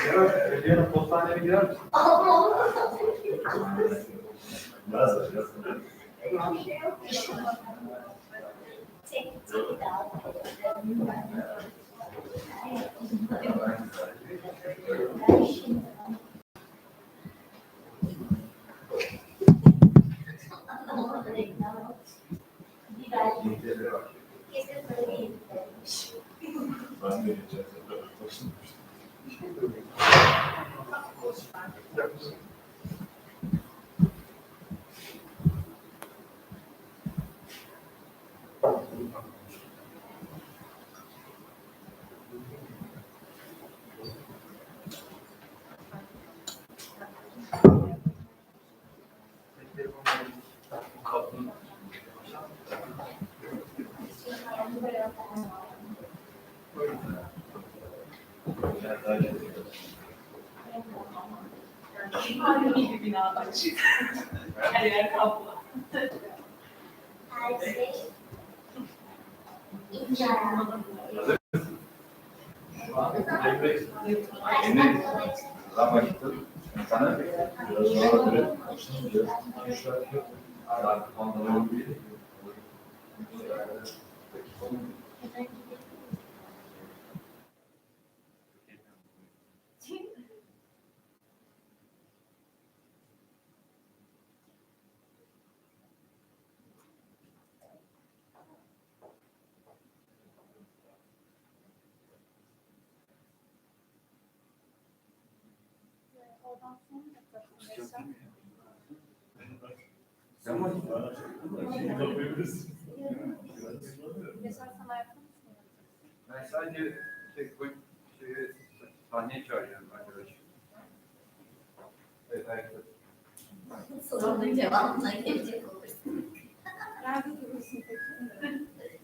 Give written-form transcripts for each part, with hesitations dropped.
Evet, Diana postaneye girer misin? Biraz da. Bir binadan çık. Her yer kaplı. Sana ben sadece sahneye çağırıyorum arkadaşım. Evet, ayakta. Sorunun cevabına gelecek olursun. Nerede durursun peki?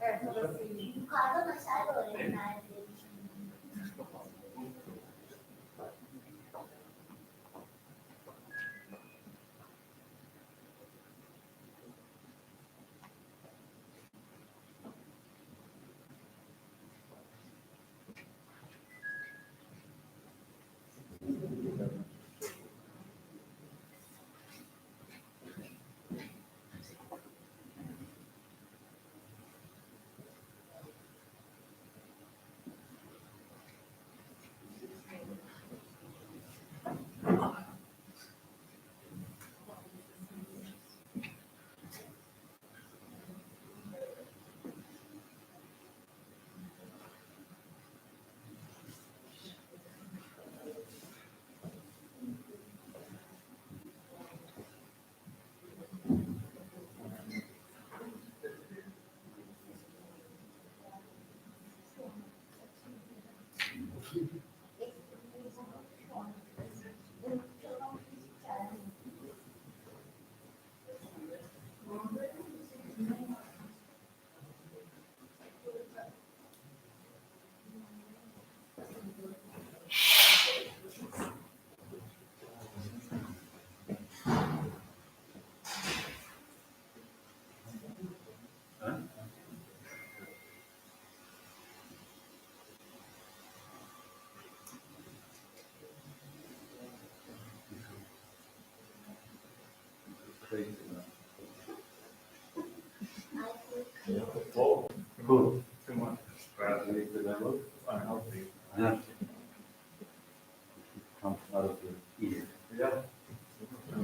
Evet, orası iyi. Yukarıdan aşağı doğru yöneldi. Oh, cool. Too much. Gradually develop unhealthy. Yeah. Comes out of the ear. Yeah. I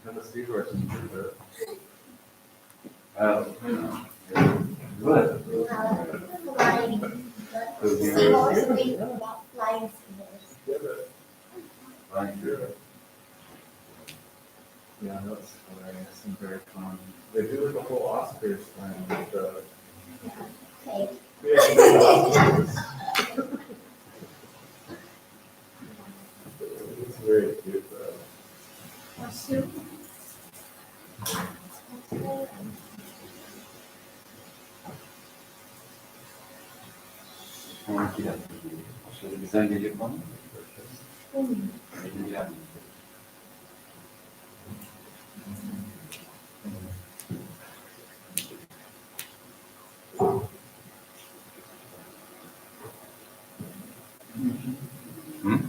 had a seahorse in the Good. Seahorse with flying seahorse. Flying through. Yeah, that's hilarious and very fun. They do the whole Oscars thing with the. Okay. It's very cute though. Başlıyorum. Son 2 dakika geliyor. O sırada bizden gelecek bana mı? Benim gelmiyor. Hı?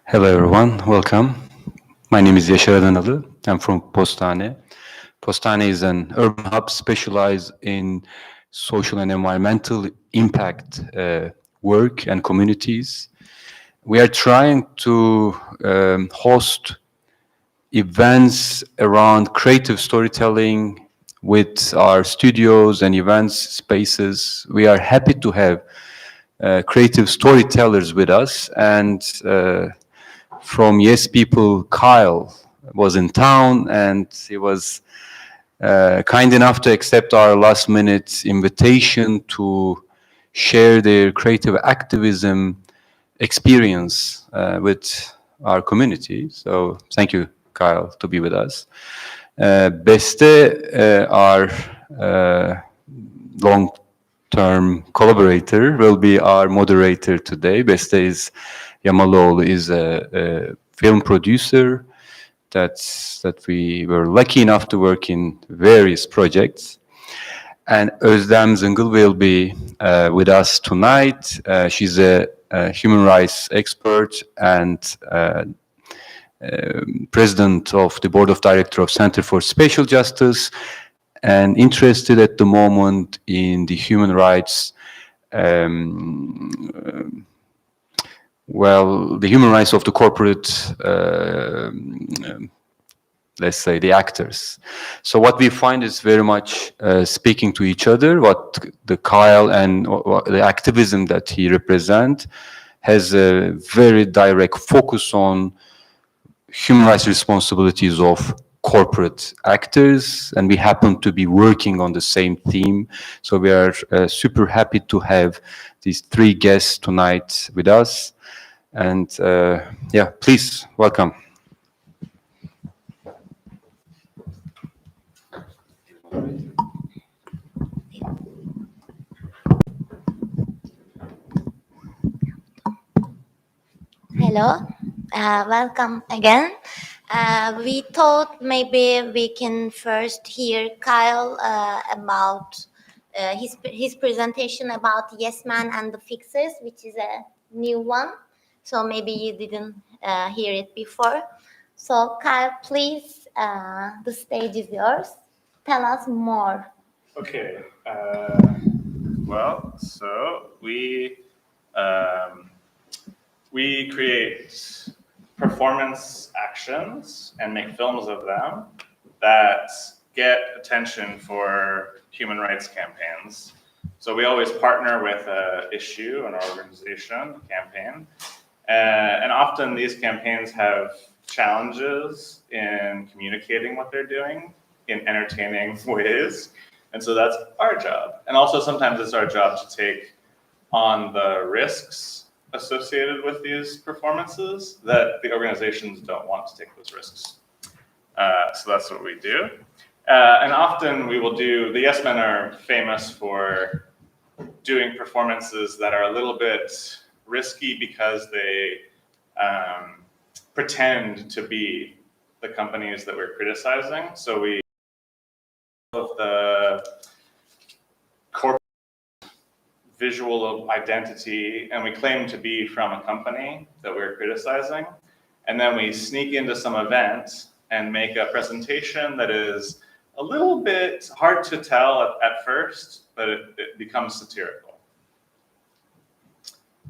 Hello everyone, welcome. My name is Yaratıcı. I'm from Postane. Postane is an urban hub specialized in social and environmental impact work and communities. We are trying to host events around creative storytelling with our studios and events spaces. We are happy to have creative storytellers with us, and from Yes People, Keil was in town, and he was kind enough to accept our last-minute invitation to share their creative activism experience with our community. So thank you, Keil, to be with us. Beste, our long-term collaborator, will be our moderator today. Beste Yamalıoğlu is a film producer that we were lucky enough to work in various projects. And Özlem Zıngıl will be with us tonight. She's a human rights expert and president of the board of directors of Center for Spatial Justice, and interested at the moment in the human rights, the human rights of the corporate, let's say, the actors. So what we find is very much speaking to each other. What the Keil and the activism that he represents has a very direct focus on human rights responsibilities of corporate actors, and we happen to be working on the same theme. So we are super happy to have these 3 guests tonight with us. And yeah, please welcome. Hello, welcome again. We thought maybe we can first hear Keil about his presentation about Yes Men and the Fixes, which is a new one. So maybe you didn't hear it before. So Keil, please, the stage is yours. Tell us more. Okay. Well, so we create performance actions and make films of them that get attention for human rights campaigns. So we always partner with an issue, an organization, a campaign. And often these campaigns have challenges in communicating what they're doing in entertaining ways. And so that's our job. And also sometimes it's our job to take on the risks associated with these performances that the organizations don't want to take those risks. So that's what we do. And often we will do, the Yes Men are famous for doing performances that are a little bit risky because they pretend to be the companies that we're criticizing. So we of the corporate visual identity, and we claim to be from a company that we're criticizing, and then we sneak into some event and make a presentation that is a little bit hard to tell at first, but it becomes satirical.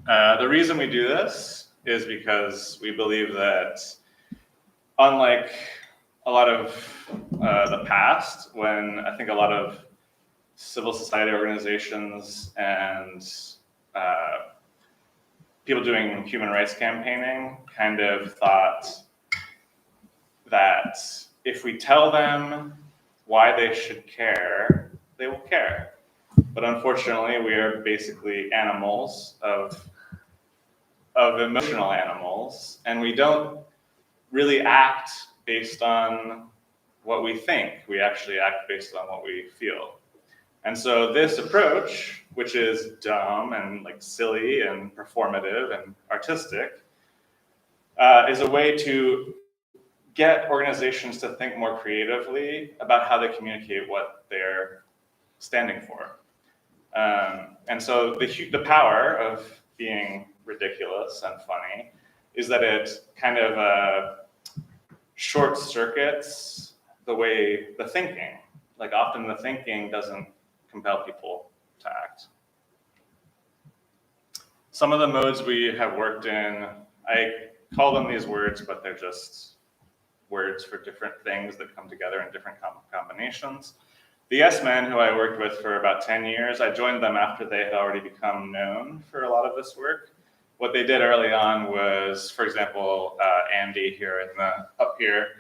The reason we do this is because we believe that unlike a lot of the past, when I think a lot of civil society organizations and people doing human rights campaigning kind of thought that if we tell them why they should care, they will care. But unfortunately, we are basically animals of emotional animals, and we don't really act based on what we think. We actually act based on what we feel. And so this approach, which is dumb and like silly and performative and artistic, is a way to get organizations to think more creatively about how they communicate what they're standing for. And so the power of being ridiculous and funny is that it kind of short circuits the thinking. Like often the thinking doesn't compel people to act. Some of the modes we have worked in, I call them these words, but they're just words for different things that come together in different combinations. The Yes Men, who I worked with for about 10 years, I joined them after they had already become known for a lot of this work. What they did early on was, for example, Andy here up here,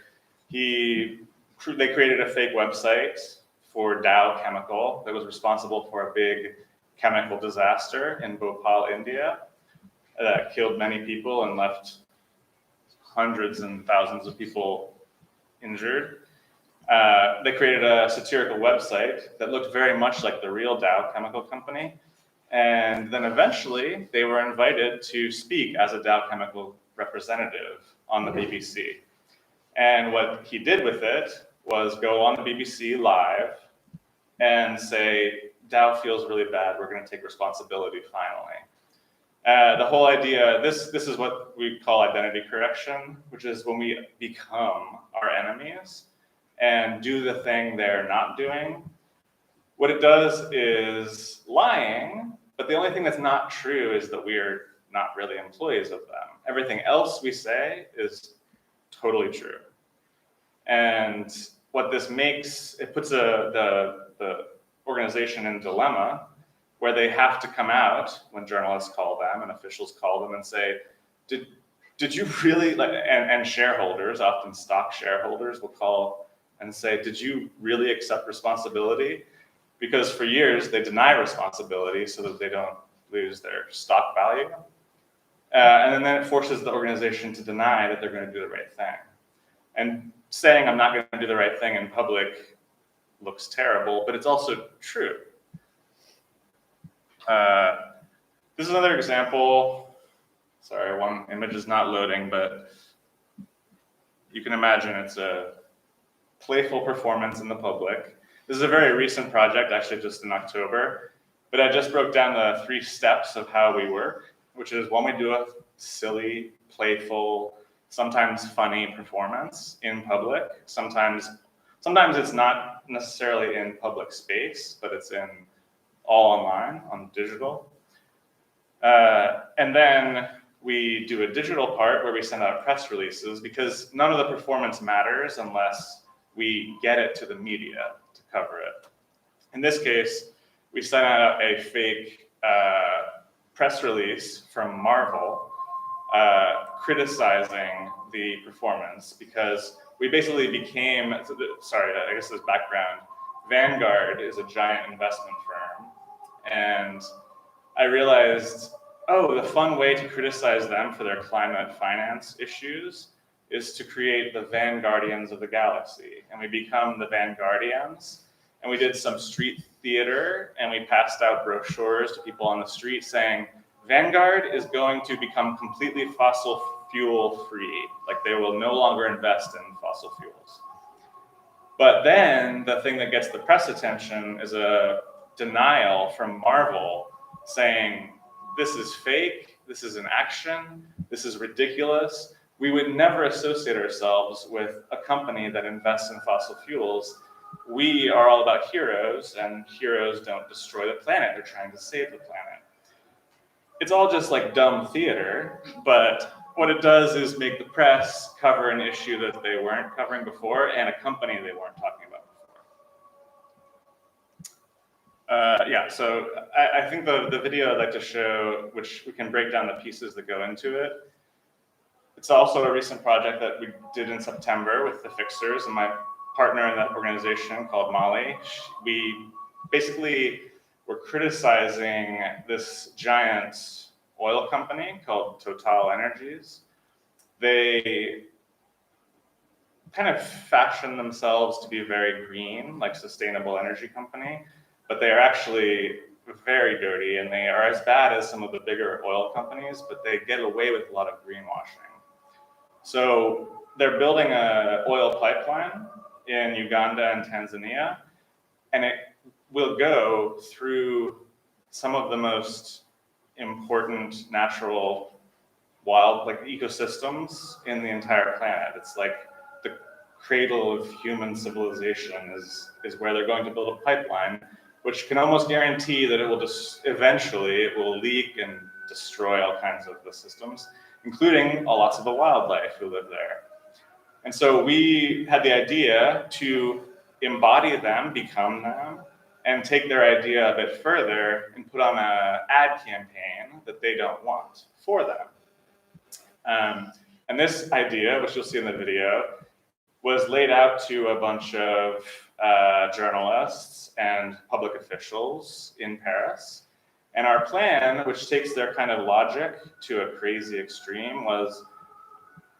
they created a fake website for Dow Chemical that was responsible for a big chemical disaster in Bhopal, India, that killed many people and left hundreds and thousands of people injured. They created a satirical website that looked very much like the real Dow Chemical Company. And then eventually they were invited to speak as a Dow Chemical representative on the BBC. And what he did with it was go on the BBC live and say, Dow feels really bad, we're gonna take responsibility finally. The whole idea, this is what we call identity correction, which is when we become our enemies and do the thing they're not doing. What it does is lying, but the only thing that's not true is that we're not really employees of them. Everything else we say is totally true. And what this makes, it puts the organization in dilemma where they have to come out when journalists call them and officials call them and say, did you really, and shareholders, often stock shareholders will call and say, did you really accept responsibility? Because for years they deny responsibility so that they don't lose their stock value. And then it forces the organization to deny that they're going to do the right thing. And saying I'm not going to do the right thing in public looks terrible, but it's also true. This is another example. Sorry, one image is not loading, but you can imagine it's a playful performance in the public. This is a very recent project, actually just in October, but I just broke down the 3 steps of how we work, which is one, we do a silly, playful, sometimes funny performance in public. Sometimes it's not necessarily in public space, but it's in all online, on digital. And then we do a digital part where we send out press releases because none of the performance matters unless we get it to the media to cover it. In this case, we sent out a fake press release from Marvel criticizing the performance because we basically became, sorry, I guess this background, Vanguard is a giant investment firm. And I realized, oh, the fun way to criticize them for their climate finance issues is to create the Vanguardians of the galaxy. And we become the Vanguardians. And we did some street theater and we passed out brochures to people on the street saying, Vanguard is going to become completely fossil fuel free. Like they will no longer invest in fossil fuels. But then the thing that gets the press attention is a denial from Marvel saying, this is fake, this is an action, this is ridiculous. We would never associate ourselves with a company that invests in fossil fuels. We are all about heroes, and heroes don't destroy the planet, they're trying to save the planet. It's all just like dumb theater, but what it does is make the press cover an issue that they weren't covering before and a company they weren't talking about before. Yeah, so I think the video I'd like to show, which we can break down the pieces that go into it. It's also a recent project that we did in September with the Fixers and my partner in that organization called Molly. We basically were criticizing this giant oil company called Total Energies. They kind of fashion themselves to be very green, like sustainable energy company, but they are actually very dirty and they are as bad as some of the bigger oil companies, but they get away with a lot of greenwashing. So they're building an oil pipeline in Uganda and Tanzania, and it will go through some of the most important natural wild ecosystems in the entire planet. It's like the cradle of human civilization is where they're going to build a pipeline, which can almost guarantee that it will just eventually it will leak and destroy all kinds of the systems, including lots of the wildlife who live there. And so we had the idea to embody them, become them, and take their idea a bit further and put on an ad campaign that they don't want for them. And this idea, which you'll see in the video, was laid out to a bunch of journalists and public officials in Paris. And our plan, which takes their kind of logic to a crazy extreme, was,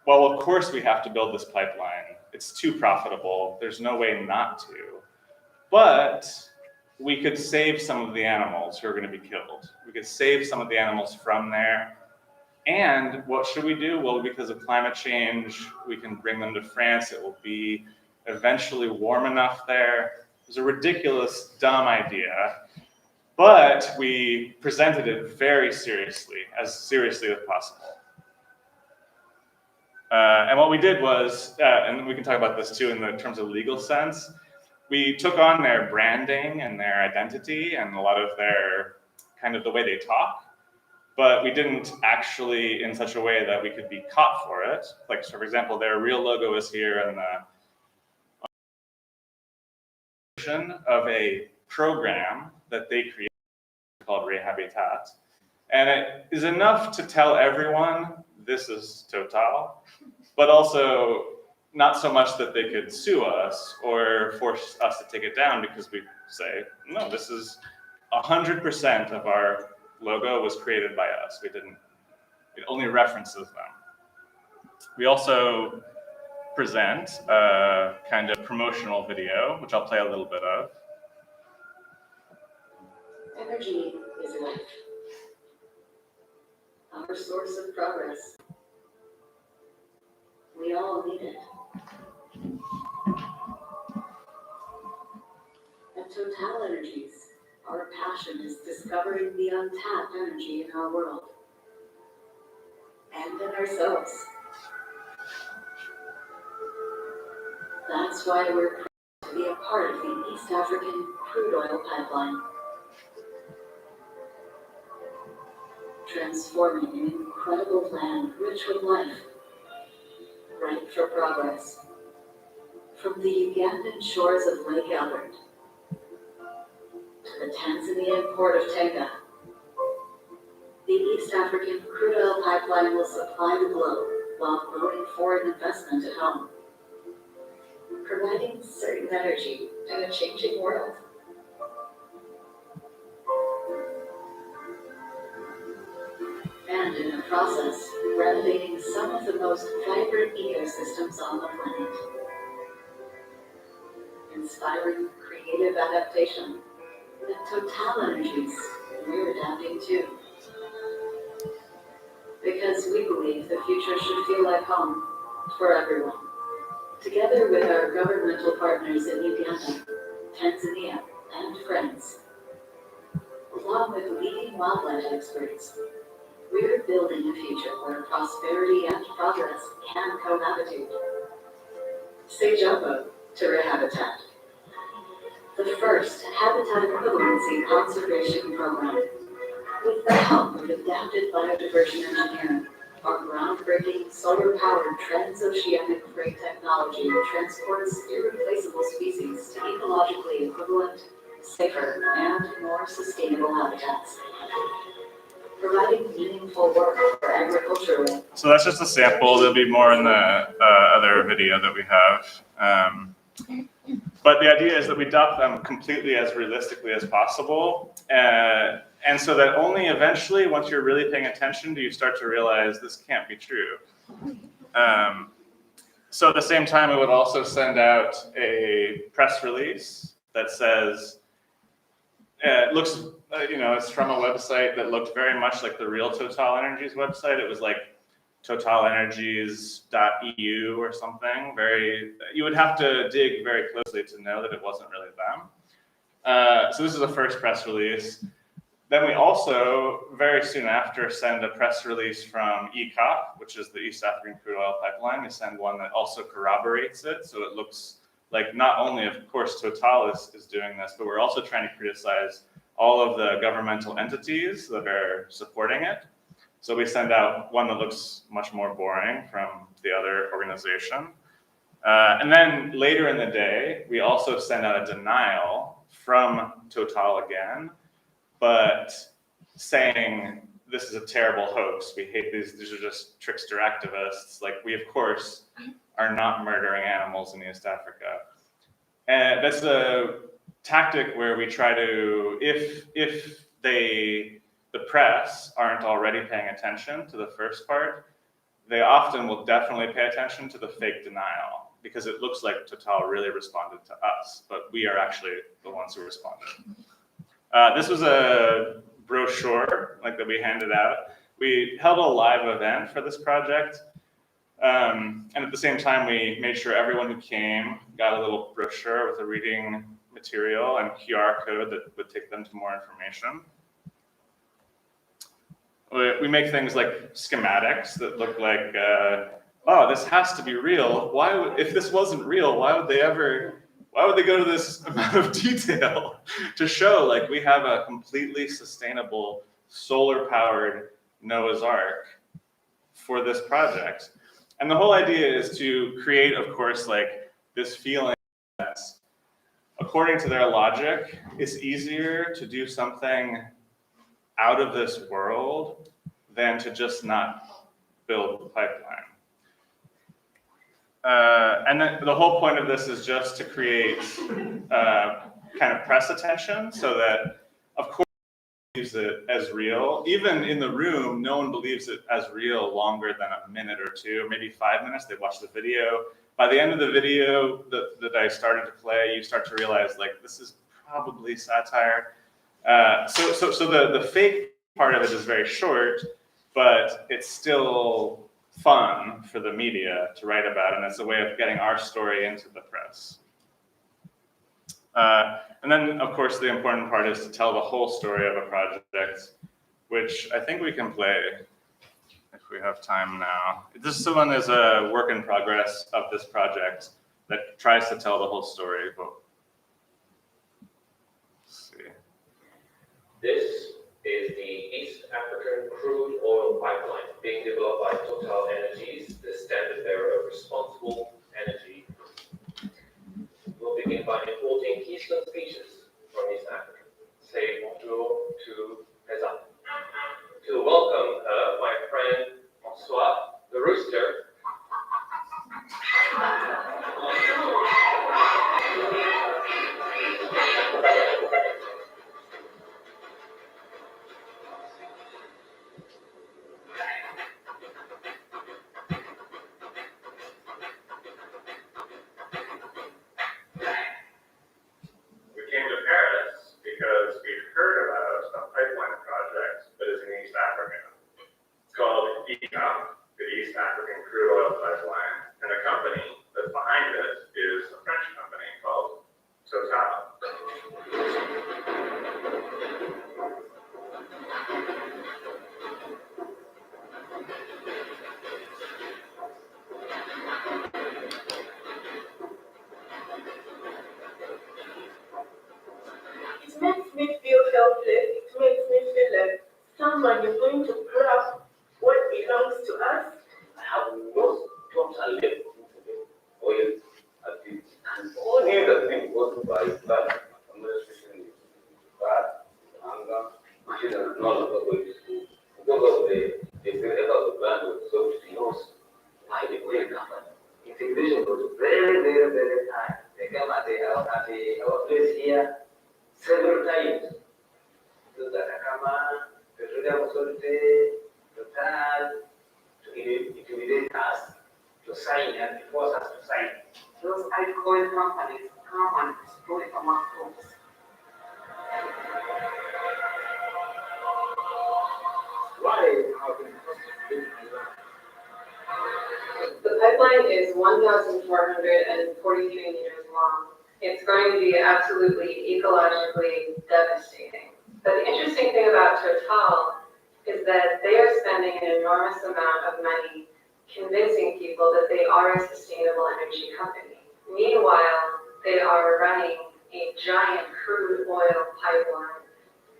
well, of course we have to build this pipeline. It's too profitable. There's no way not to. But we could save some of the animals who are going to be killed. We could save some of the animals from there. And what should we do? Well, because of climate change, we can bring them to France. It will be eventually warm enough there. It was a ridiculous, dumb idea. But we presented it very seriously as possible. And what we did was, and we can talk about this too in the terms of legal sense, we took on their branding and their identity and a lot of their kind of the way they talk, but we didn't actually in such a way that we could be caught for it. Like, so for example, their real logo is here and the of a program that they created called Rehabitat. And it is enough to tell everyone this is Total, but also not so much that they could sue us or force us to take it down, because we say, no, this is 100% of our logo was created by us. We didn't, it only references them. We also present a kind of promotional video, which I'll play a little bit of. Energy is life, our source of progress. We all need it. At Total Energies, our passion is discovering the untapped energy in our world and in ourselves. That's why we're proud to be a part of the East African crude oil pipeline, transforming an incredible land rich with life, ripe for progress. From the Ugandan shores of Lake Albert to the Tanzanian port of Tenga, the East African crude oil pipeline will supply the globe while growing foreign investment at home, providing certain energy in a changing world. And in the process, renovating some of the most vibrant ecosystems on the planet. Inspiring creative adaptation. At Total Energies, we're adapting too. Because we believe the future should feel like home for everyone. Together with our governmental partners in Uganda, Tanzania, and France, along with leading wildlife experts, we're building a future where prosperity and progress can cohabitate. Say Jumbo to Rehabitat, the first habitat equivalency conservation program with the help of adapted biodiversity engineering Our groundbreaking solar-powered transoceanic freight technology transports irreplaceable species to ecologically equivalent, safer, and more sustainable habitats, providing meaningful work for agricultural. So that's just a sample. There'll be more in the other video that we have. But the idea is that we adopt them completely as realistically as possible. And so that only eventually, once you're really paying attention, do you start to realize this can't be true. So at the same time, we would also send out a press release that says, it looks, it's from a website that looked very much like the real Total Energies website. It was like totalenergies.eu or something. You would have to dig very closely to know that it wasn't really them. So this is the first press release. Then we also, very soon after, send a press release from ECOP, which is the East African Crude Oil Pipeline. We send one that also corroborates it, so it looks like not only, of course, Total is doing this, but we're also trying to criticize all of the governmental entities that are supporting it. So we send out one that looks much more boring from the other organization. And then later in the day, we also send out a denial from Total again, but saying this is a terrible hoax. We hate these are just trickster activists. Like, we, of course, are not murdering animals in East Africa. And that's a tactic where we try to, if the press aren't already paying attention to the first part, they often will definitely pay attention to the fake denial, because it looks like Total really responded to us, but we are actually the ones who responded. This was a brochure that we handed out. We held a live event for this project. And at the same time, we made sure everyone who came got a little brochure with a reading material and QR code that would take them to more information. We make things like schematics that look like, oh, this has to be real. If this wasn't real, why would they go to this amount of detail to show we have a completely sustainable solar-powered Noah's Ark for this project? And the whole idea is to create, of course, this feeling that, according to their logic, it's easier to do something out of this world than to just not build the pipeline. And then the whole point of this is just to create kind of press attention, so that, of course, believes it as real. Even in the room, no one believes it as real longer than a minute or two, maybe 5 minutes. They watch the video. By the end of the video that I started to play, you start to realize this is probably satire. So the fake part of it is very short, but it's still fun for the media to write about, and it's a way of getting our story into the press. And then, of course, the important part is to tell the whole story of a project, which I think we can play if we have time now. This one is a work in progress of this project that tries to tell the whole story. But let's see. This is the East African crude oil pipeline being developed by Total Energies, the standard bearer of responsible energy. We'll begin by importing keystone speeches from East Africa. Say bonjour to Peza. To welcome her, my friend François, the rooster. It makes me feel helpless. It makes me feel like someone is going to grab what belongs to us años. De Atacama, Petróleo Authority, Total, Utilitas, Tosaina, Fosas Tosaina. Those oil companies come and exploit among folks. The pipeline is 1,443 meters long. It's going to be absolutely ecologically devastating. But the interesting thing about Total is that they are spending an enormous amount of money convincing people that they are a sustainable energy company. Meanwhile, they are running a giant crude oil pipeline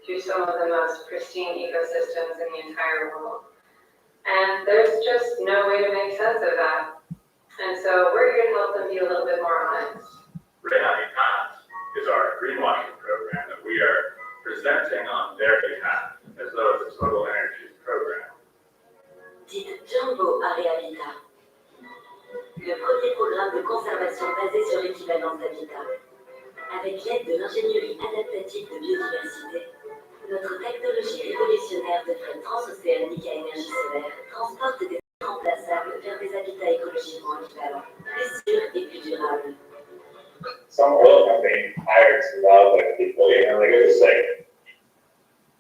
through some of the most pristine ecosystems in the entire world. And there's just no way to make sense of that. And so we're here to help them be a little bit more honest. Realitas is our greenwashing program that we are presenting on their behalf as though it's a total energy program. Dites Jumbo à Realitas. Le premier programme de conservation basé sur l'équivalence d'habitat. Avec l'aide de l'ingénierie adaptative de biodiversité, notre technologie révolutionnaire de fret transocéanique à énergie solaire transporte des remplaçables vers des habitats écologiquement équivalents, plus sûrs et plus durables. Some oil company hired some wildlife people, you know, like it's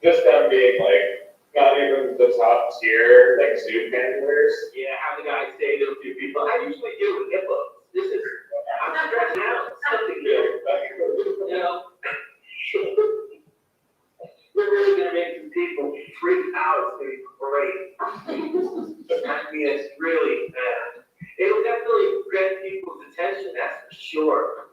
just them being like not even the top tier like zoo handlers. Yeah, have the guy say to a few people, I usually do with hippos. This is, I'm not dressing out, it's something new. You know? We're really gonna make some people freak out, it's gonna be great. I mean, it's really bad. It'll definitely grab people's attention, that's for sure.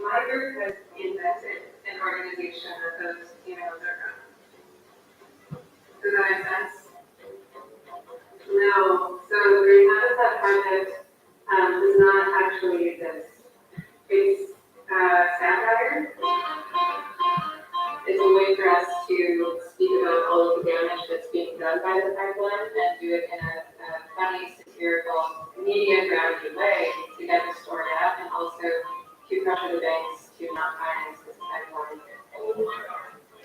My group has invented an organization that those emails are from. Does that make sense? No. So the Green Habitat Project does not actually exist. It's satire. It's a way for us to speak about all of the damage that's being done by the pipeline and do it in a funny, satirical, media-grounded way to get the story out and also to pressure the banks to not finance this pipeline.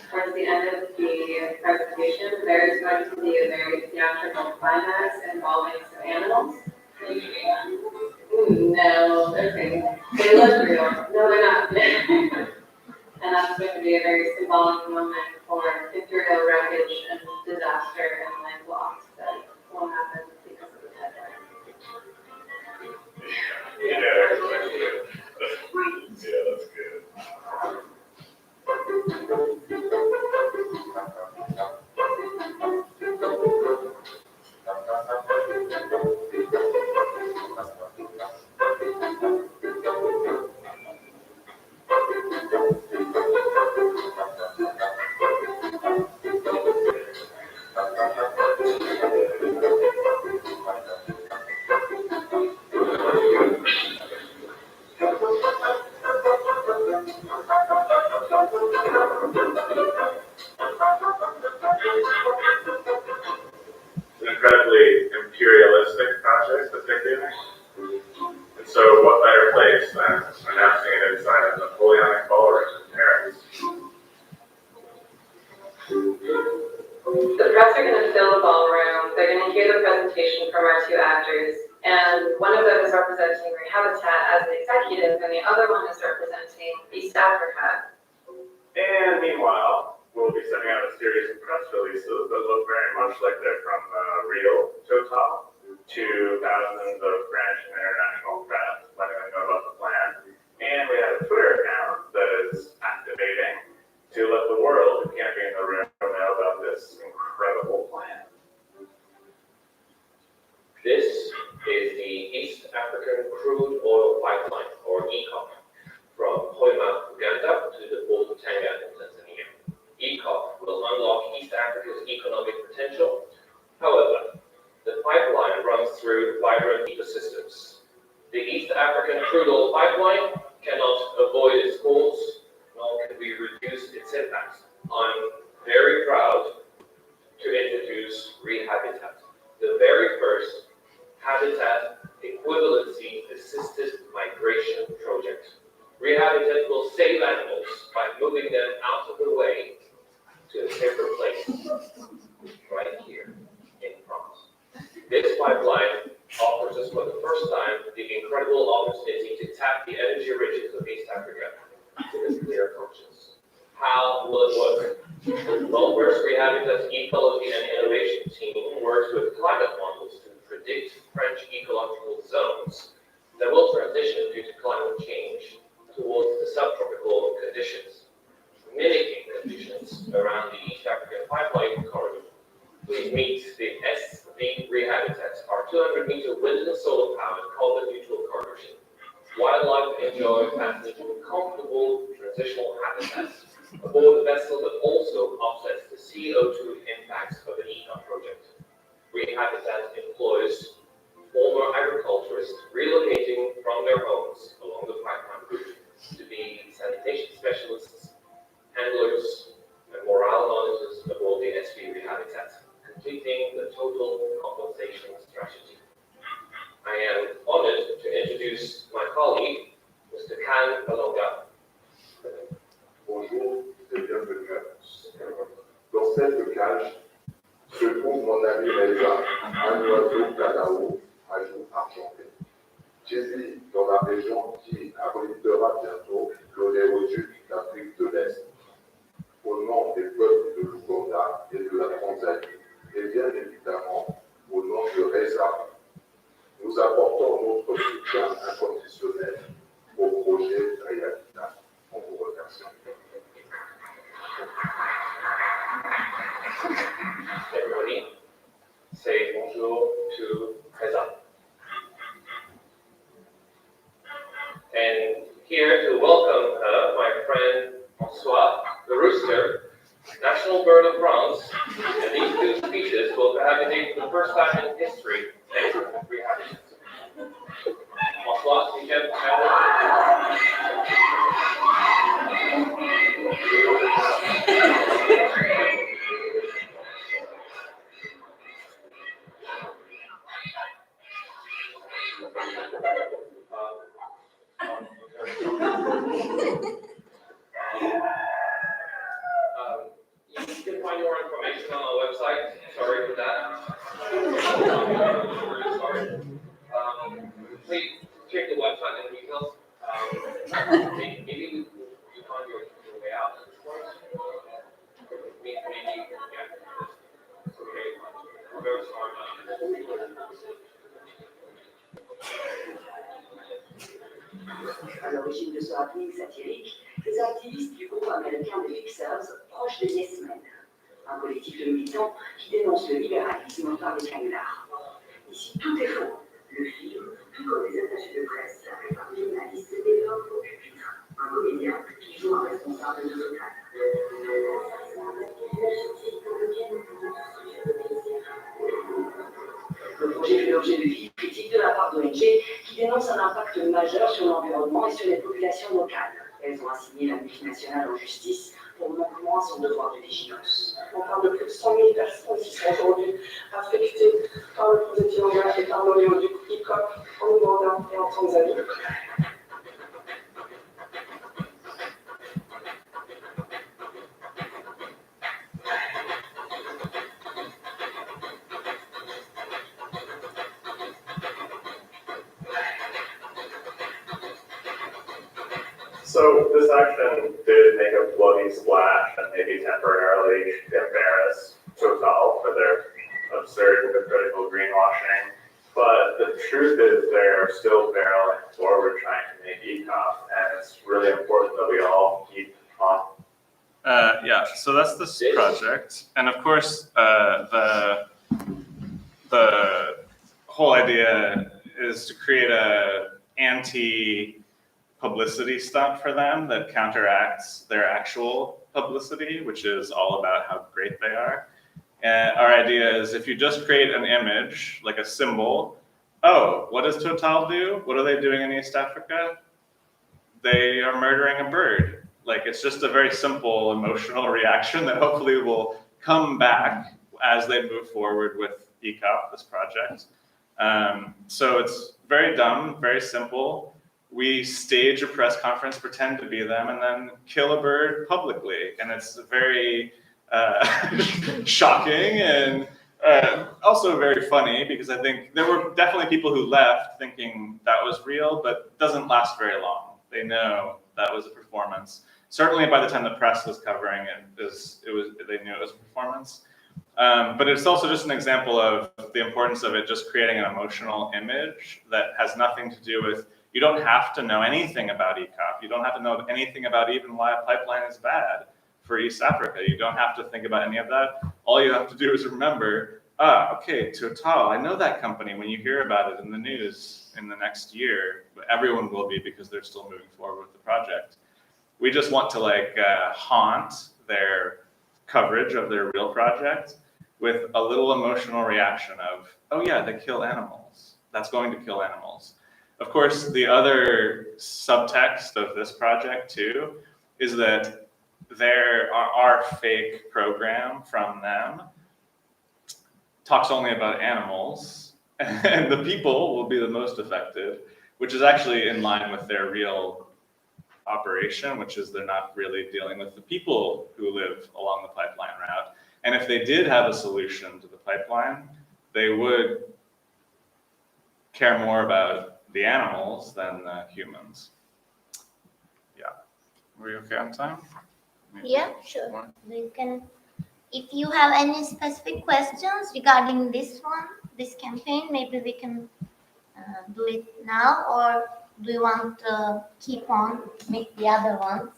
Towards the end of the presentation, there is going to be a very theatrical climax involving some animals. No, they're fake. They look real. No, they're not. And that's going to be a very symbolic moment for imperial wreckage and disaster and land loss that will happen because of the pipeline. Yeah, that's good. Yeah, that's good. An incredibly imperialistic project that they're doing. And so what better place than announcing it inside a Napoleonic ballroom in Paris? The press are going to fill the ballroom. They're going to hear the presentation from our two actors. And one of them is representing Green Habitat as the executive, and the other one is representing East Africa. And meanwhile, we'll be sending out a series of press releases that look very much like they're from real Total to reduce its impacts. I'm very proud to introduce Rehabitat, the very first habitat equivalency assisted migration project. Rehabitat will save animals by moving them out of the way to a safer place, right here in France. This pipeline offers us for the first time the incredible opportunity to tap the energy riches of East Africa with a clear conscience. How will it work? Well, first, Rehabitat's ecology and innovation team works with climate models to predict French ecological zones that will transition due to climate change towards the subtropical conditions, mimicking conditions around the East African pipeline corridor. Please meet the SV Rehabitat, our 200-meter wind and solar powered carbon-neutral partnership. Wildlife enjoy passage into comfortable transitional habitats aboard a vessel that also offsets the CO2 impacts of an eco project. Rehabitat employs former agriculturists relocating from their homes along the pipeline route to be sanitation specialists, handlers, and morale monitors aboard the SV Rehabitat, completing the total compensation strategy. I am honored to introduce my colleague, Mr. Keil Troisi. Bonjour et bienvenue à tous. Dans cette cage se trouve mon ami Reza, un oiseau canao à joue argenté. Jésus, dans la région qui abritera bientôt l'oléoduc d'Afrique de l'Est. Au nom des peuples de l'Ouganda et de la Tanzanie, et bien évidemment au nom de Reza, nous apportons notre soutien inconditionnel au projet Rehabitat. On vous remercie. Everybody, say bonjour to Reza. And here to welcome her, my friend François, the rooster, national bird of France, and these two species will cohabitate for the first time in history. Thanks for Rehabitat. François, you can you can find more information on our website. Sorry for that. Really sorry. Please check the website and details. Maybe you find your way out. Maybe, yeah. It's okay. I'm very sorry about À l'origine de ce happening satirique, les activistes du groupe américain des Fixers, proches des Yes Men, un collectif de militants qui dénonce le libéralisme par les canulars. Ici, tout est faux. Le film, tout comme les attachés de presse, la plupart des journalistes développent au pupitre un comédien qui joue un responsable de local. Le projet fait l'objet de vives critiques de la part d'ONG qui dénoncent un impact majeur sur l'environnement et sur les populations locales. Elles ont assigné la multinationale en justice pour manquement à son devoir de vigilance. On parle de plus de 100 000 personnes qui sont aujourd'hui affectées par le projet Tilanga et par l'oléoduc hip-hop en Ouganda et en Tanzanie. So this action did make a bloody splash and maybe temporarily embarrass Total for their absurd hypocritical greenwashing. But the truth is they're still barreling forward trying to make ECOP, and it's really important that we all keep on. Yeah, so that's this project. And of course, the whole idea is to create a anti-publicity stunt for them that counteracts their actual publicity, which is all about how great they are. And our idea is if you just create an image, like a symbol, oh, what does Total do? What are they doing in East Africa? They are murdering a bird. Like, it's just a very simple emotional reaction that hopefully will come back as they move forward with ECOP, this project. So it's very dumb, very simple. We stage a press conference, pretend to be them, and then kill a bird publicly. And it's very shocking and also very funny, because I think there were definitely people who left thinking that was real, but it doesn't last very long. They know that was a performance. Certainly by the time the press was covering it, they knew it was a performance. But it's also just an example of the importance of it just creating an emotional image that has nothing to do with, you don't have to know anything about ECOP. You don't have to know anything about even why a pipeline is bad for East Africa. You don't have to think about any of that. All you have to do is remember, okay, Total, I know that company. When you hear about it in the news in the next year, everyone will be, because they're still moving forward with the project. We just want to like haunt their coverage of their real project with a little emotional reaction of, oh yeah, they kill animals. That's going to kill animals. Of course, the other subtext of this project too is that our fake program from them talks only about animals, and the people will be the most affected, which is actually in line with their real operation, which is they're not really dealing with the people who live along the pipeline route. And if they did have a solution to the pipeline, they would care more about the animals than the humans. Yeah. Are we okay on time? Maybe Yeah, sure. more? You can, if you have any specific questions regarding this one, this campaign, maybe we can do it now, or do you want to keep on with the other ones?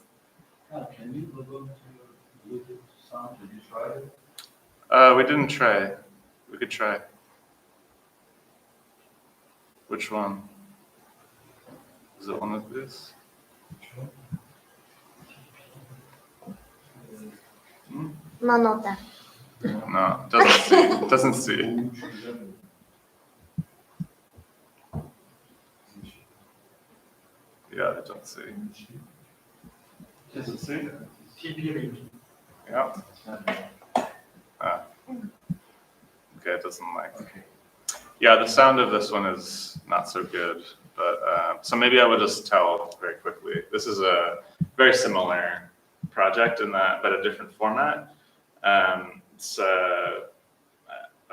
Can you go to your Bluetooth sound? Did you try it? We didn't try. We could try. Which one? Is it one of this? Hmm? None of them. No, it doesn't see. It doesn't see. Yeah, I don't see. Does it see? Yeah. Okay, it doesn't like. Yeah, the sound of this one is not so good, but so maybe I would just tell very quickly. This is a very similar project in that, but a different format. It's a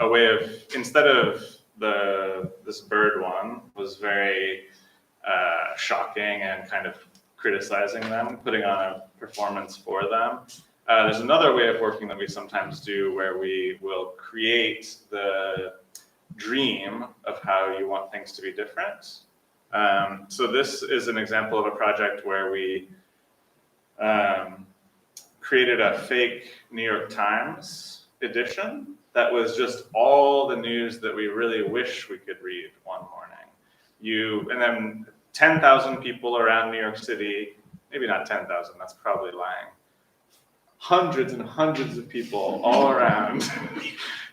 way of, instead of this bird one was very shocking and kind of criticizing them, putting on a performance for them. There's another way of working that we sometimes do where we will create the dream of how you want things to be different. So this is an example of a project where we created a fake New York Times edition that was just all the news that we really wish we could read one morning. And then 10,000 people around New York City, maybe not 10,000, that's probably lying. Hundreds and hundreds of people all around.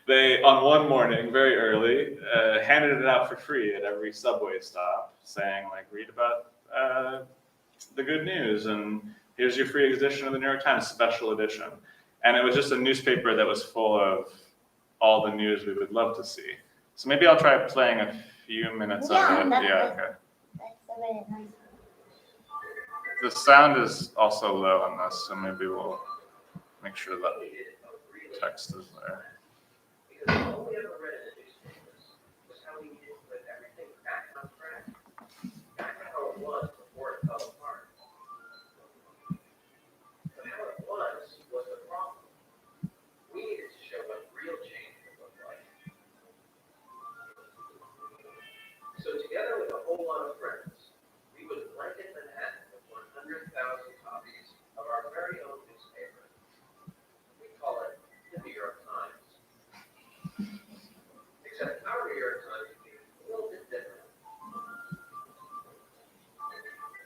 They, on one morning, very early, handed it out for free at every subway stop, saying, like, read about the good news, and here's your free edition of the New York Times special edition. And it was just a newspaper that was full of all the news we would love to see. So maybe I'll try playing a few minutes of it. Yeah, okay. That's a very nice one. The sound is also low on this, so maybe we'll make sure that text is there. Because all we ever read in the newspapers was how we needed to put everything back on track. Back to how it was before it fell apart. But how it was the problem. We needed to show what real change would look like. So together with a whole lot of friends, we would blanket Manhattan with 100,000 copies of our very own newspaper. We call it the New York Times. Except our New York Times would be a little bit different.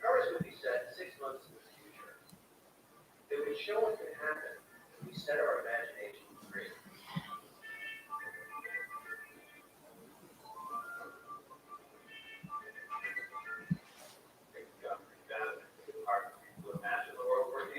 Ours would be set 6 months in the future. It would show what could happen if we set our imagination free. Imagine the world where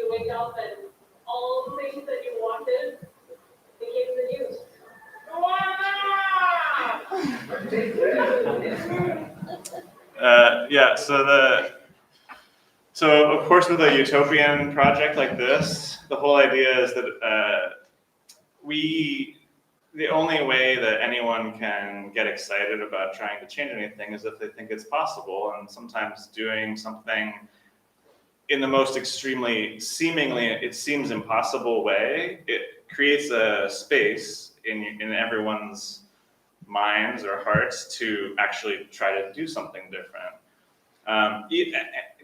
you wake up and all the things that you wanted became the news. Yeah, so of course with a utopian project like this, the whole idea is that the only way that anyone can get excited about trying to change anything is if they think it's possible, and sometimes doing something in the most extremely, seemingly, it seems impossible way, it creates a space in everyone's minds or hearts to actually try to do something different.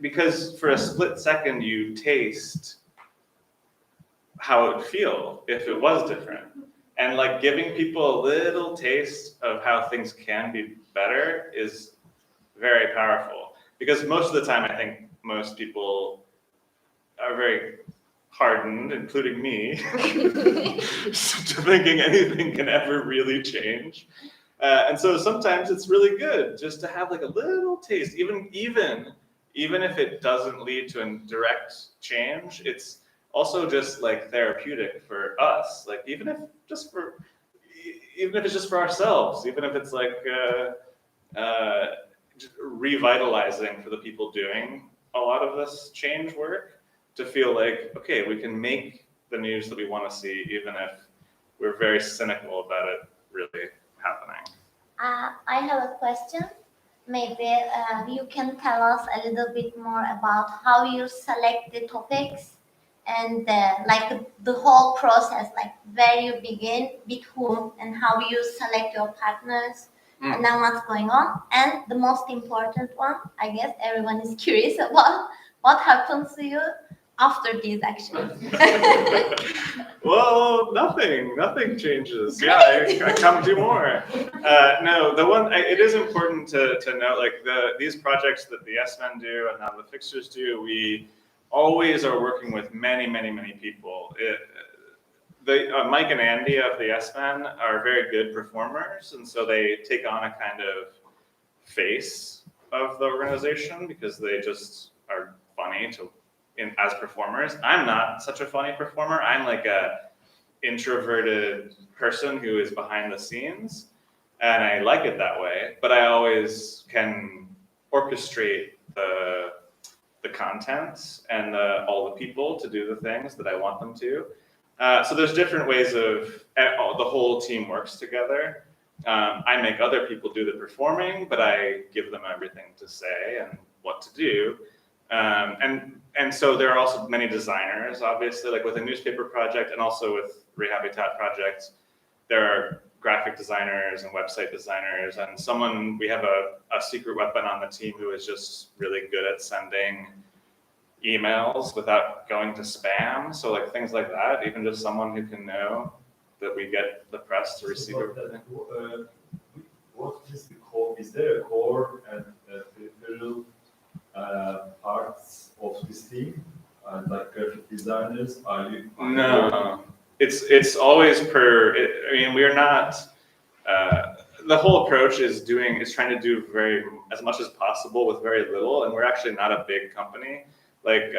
Because for a split second you taste how it would feel if it was different. And like giving people a little taste of how things can be better is very powerful. Because most of the time I think most people are very hardened, including me, to thinking anything can ever really change. And so sometimes it's really good just to have like a little taste, even if it doesn't lead to a direct change, it's also just like therapeutic for us. Like even if it's just for ourselves, even if it's like revitalizing for the people doing a lot of this change work, to feel like, okay, we can make the news that we want to see, even if we're very cynical about it really happening. I have a question. Maybe you can tell us a little bit more about how you select the topics and like the whole process, like where you begin, with whom, and how you select your partners, and then what's going on. And the most important one, I guess everyone is curious about, what happens to you after these actions. Well, nothing changes. Yeah, I come do more. No, it is important to note, like these projects that the Yes Men do and now the Fixers do, we always are working with many people. Mike and Andy of the Yes Men are very good performers, and so they take on a kind of face of the organization because they just are funny as performers. I'm not such a funny performer. I'm like a introverted person who is behind the scenes, and I like it that way, but I always can orchestrate the content and all the people to do the things that I want them to. So there's different ways of, the whole team works together. I make other people do the performing, but I give them everything to say and what to do. And so there are also many designers, obviously, like with a newspaper project and also with Rehabitat projects, there are graphic designers and website designers, and we have a secret weapon on the team who is just really good at sending emails without going to spam. So like things like that, even just someone who can know that we get the press to receive everything. What is the core? Is there a core and peripheral parts of this team, like graphic designers? Are you? No, it's always we are not. The whole approach is trying to do as much as possible with very little, and we're actually not a big company. Like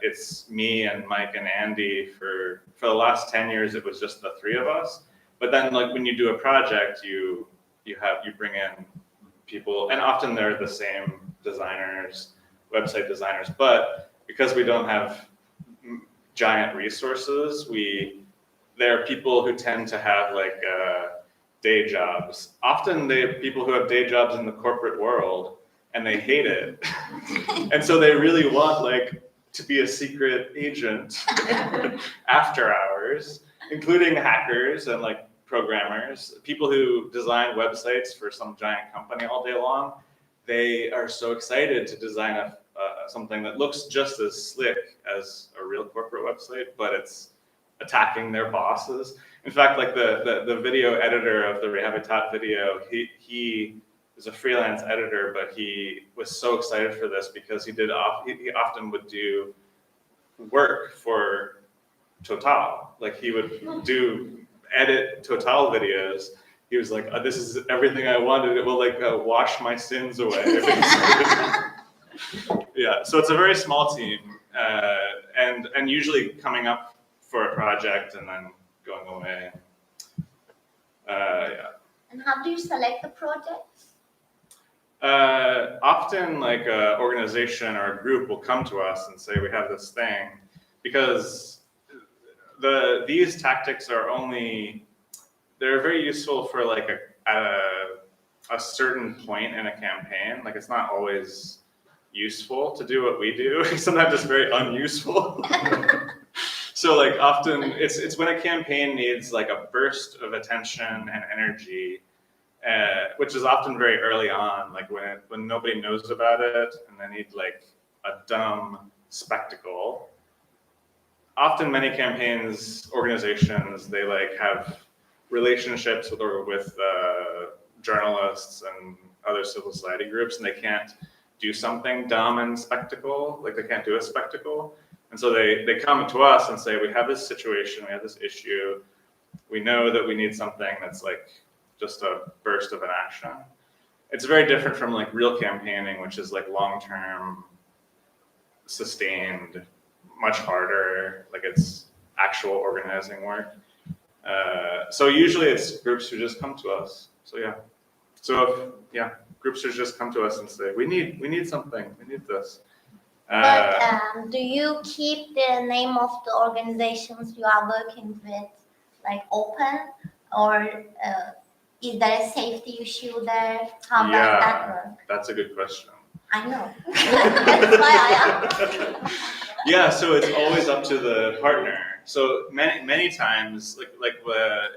it's me and Mike and Andy for the last 10 years. It was just the three of us. But then, like when you do a project, you bring in people, and often they're the same designers, website designers. But because we don't have giant resources, there are people who tend to have like day jobs. Often they have people who have day jobs in the corporate world, and they hate it. And so they really want like to be a secret agent after hours, including hackers and like programmers, people who design websites for some giant company all day long. They are so excited to design something that looks just as slick as a real corporate website, but it's attacking their bosses. In fact, like the video editor of the Rehabitat video, he is a freelance editor, but he was so excited for this because he often would do work for Total. Like he would edit Total videos. He was like, this is everything I wanted. It will like wash my sins away. Yeah, so it's a very small team. and usually coming up for a project and then going away. Yeah. And how do you select the projects? Often, like an organization or a group will come to us and say, "We have this thing," because these tactics are they're very useful for like a certain point in a campaign. Like it's not always useful to do what we do. Sometimes it's very unuseful. So like often it's when a campaign needs like a burst of attention and energy, which is often very early on, like when nobody knows about it and they need like a dumb spectacle. Often many campaigns, organizations, they like have relationships with journalists and other civil society groups, and they can't do something dumb and spectacle, like they can't do a spectacle. And so they come to us and say, we have this situation, we have this issue, we know that we need something that's like just a burst of an action. It's very different from like real campaigning, which is like long-term, sustained, much harder, like it's actual organizing work. So usually it's groups who just come to us. So yeah. So if, groups who just come to us and say, we need something, we need this. But do you keep the name of the organizations you are working with like open, or is there a safety issue there? How does that work? That's a good question. I know. That's why I asked. Yeah, so it's always up to the partner. So many times, like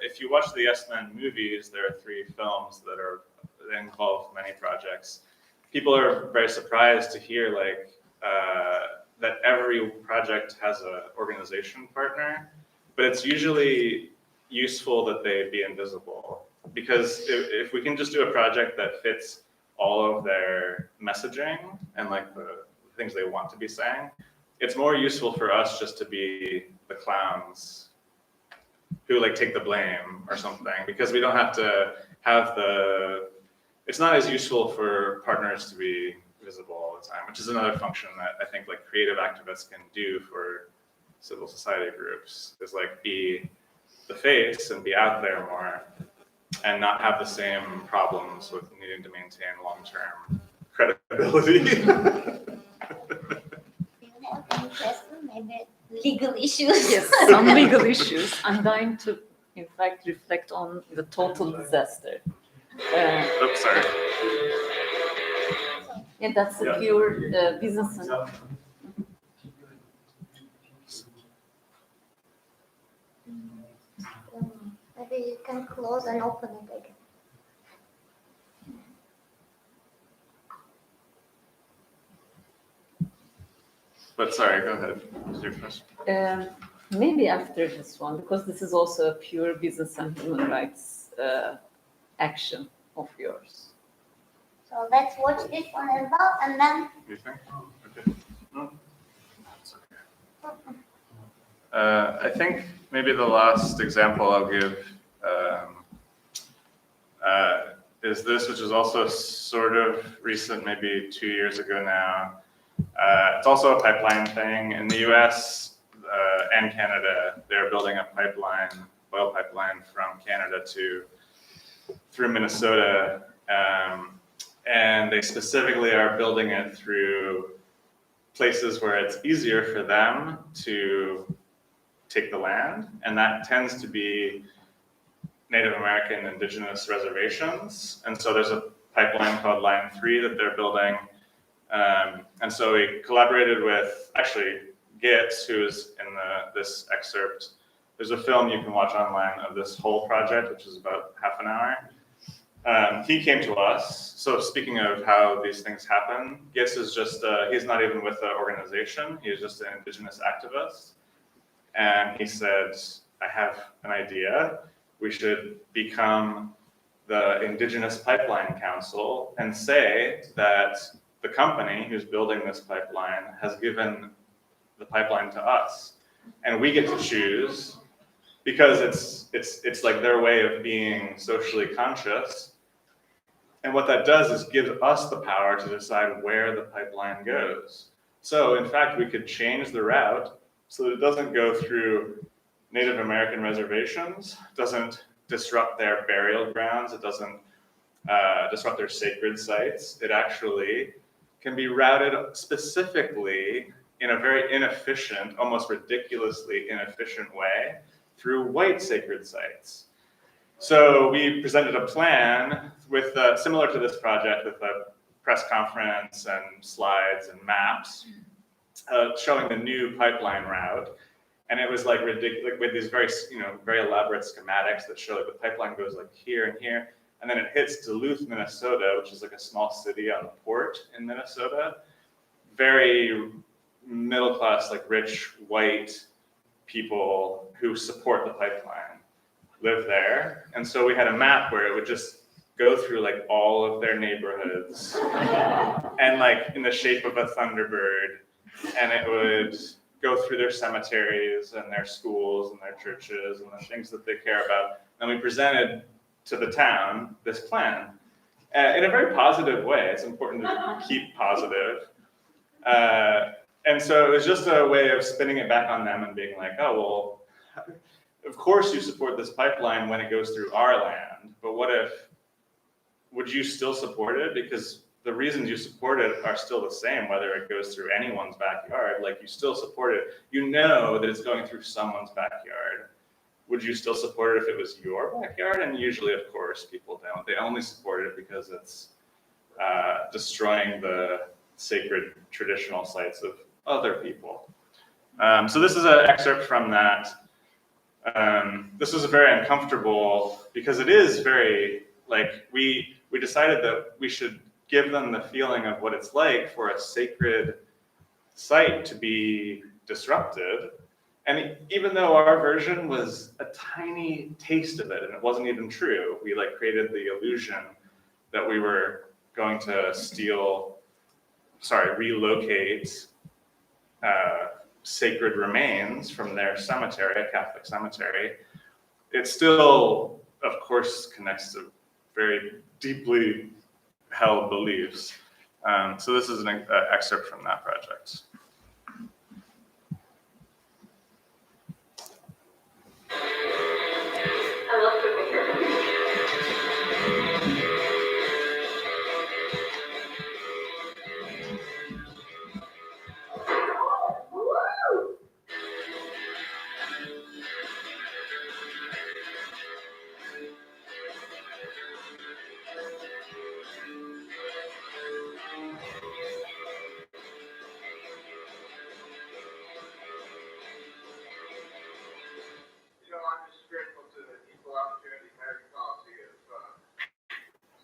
if you watch the Yes Men movies, there are 3 films that involve many projects. People are very surprised to hear like that every project has an organization partner, but it's usually useful that they be invisible, because if we can just do a project that fits all of their messaging and like the things they want to be saying, it's more useful for us just to be the clowns who like take the blame or something, because we don't have to have it's not as useful for partners to be visible all the time, which is another function that I think like creative activists can do for civil society groups, is like be the face and be out there more and not have the same problems with needing to maintain long-term credibility. Any question? Maybe legal issues? Yes, some legal issues. I'm dying to, in fact, reflect on the total disaster. Oops, sorry. Yeah, that's a pure business. Maybe you can close and open it again. But sorry, go ahead. What's your question? Maybe after this one, because this is also a pure business and human rights action of yours. So let's watch this one as well, and then. You think? Okay. No. That's okay. I think maybe the last example I'll give is this, which is also sort of recent, maybe 2 years ago now. It's also a pipeline thing. In the US and Canada, they're building a oil pipeline from Canada through Minnesota. And they specifically are building it through places where it's easier for them to take the land. And that tends to be Native American indigenous reservations. And so there's a pipeline called Line 3 that they're building. And so we collaborated with, actually, Gitz, who's in this excerpt. There's a film you can watch online of this whole project, which is about half an hour. He came to us. So speaking of how these things happen, Gitz is just, he's not even with the organization. He's just an indigenous activist. And he said, I have an idea. We should become the Indigenous Pipeline Council and say that the company who's building this pipeline has given the pipeline to us. And we get to choose, because it's like their way of being socially conscious. And what that does is give us the power to decide where the pipeline goes. So in fact, we could change the route so that it doesn't go through Native American reservations, doesn't disrupt their burial grounds, it doesn't disrupt their sacred sites. It actually can be routed specifically in a very inefficient, almost ridiculously inefficient way through white sacred sites. So we presented a plan with similar to this project, with a press conference and slides and maps showing the new pipeline route. And it was like ridiculous, with these very, very elaborate schematics that show like the pipeline goes like here and here, and then it hits Duluth, Minnesota, which is like a small city on the port in Minnesota. Very middle class, like rich white people who support the pipeline live there. And so we had a map where it would just go through like all of their neighborhoods and like in the shape of a Thunderbird, and it would go through their cemeteries and their schools and their churches and the things that they care about. And we presented to the town this plan in a very positive way. It's important to keep positive. And so it was just a way of spinning it back on them and being like, oh, well, of course you support this pipeline when it goes through our land, but what if, would you still support it? Because the reasons you support it are still the same, whether it goes through anyone's backyard. Like, you still support it. You know that it's going through someone's backyard. Would you still support it if it was your backyard? And usually, of course, people don't. They only support it because it's destroying the sacred traditional sites of other people. So this is an excerpt from that. This was very uncomfortable because it is very, like, we decided that we should give them the feeling of what it's like for a sacred site to be disrupted. And even though our version was a tiny taste of it, and it wasn't even true, we like created the illusion that we were going to relocate sacred remains from their cemetery, a Catholic cemetery. It still, of course, connects to very deeply held beliefs. So this is an excerpt from that project. I love the picture. I'm just grateful to the Equal Opportunity American Policy of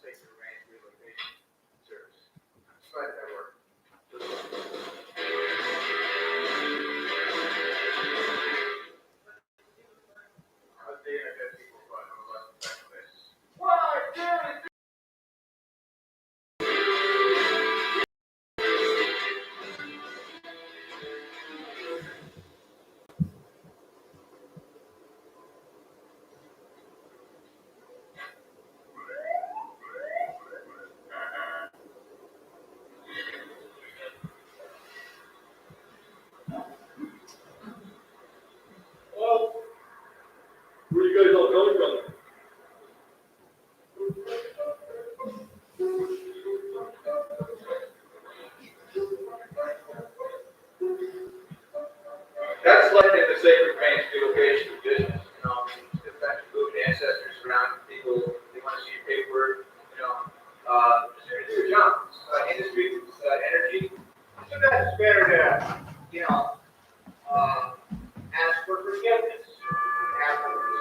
Sacred Range Relocation Service. Despite that work. I was dating a dead people, but I'm a less specialist. Why, damn it! Well, where are you guys all coming from? That's like in the sacred range relocation business, the fact of moving ancestors around, people, they want to see your paperwork, just here to do your job. Industry, energy, sometimes it's better to, ask for forgiveness afterwards.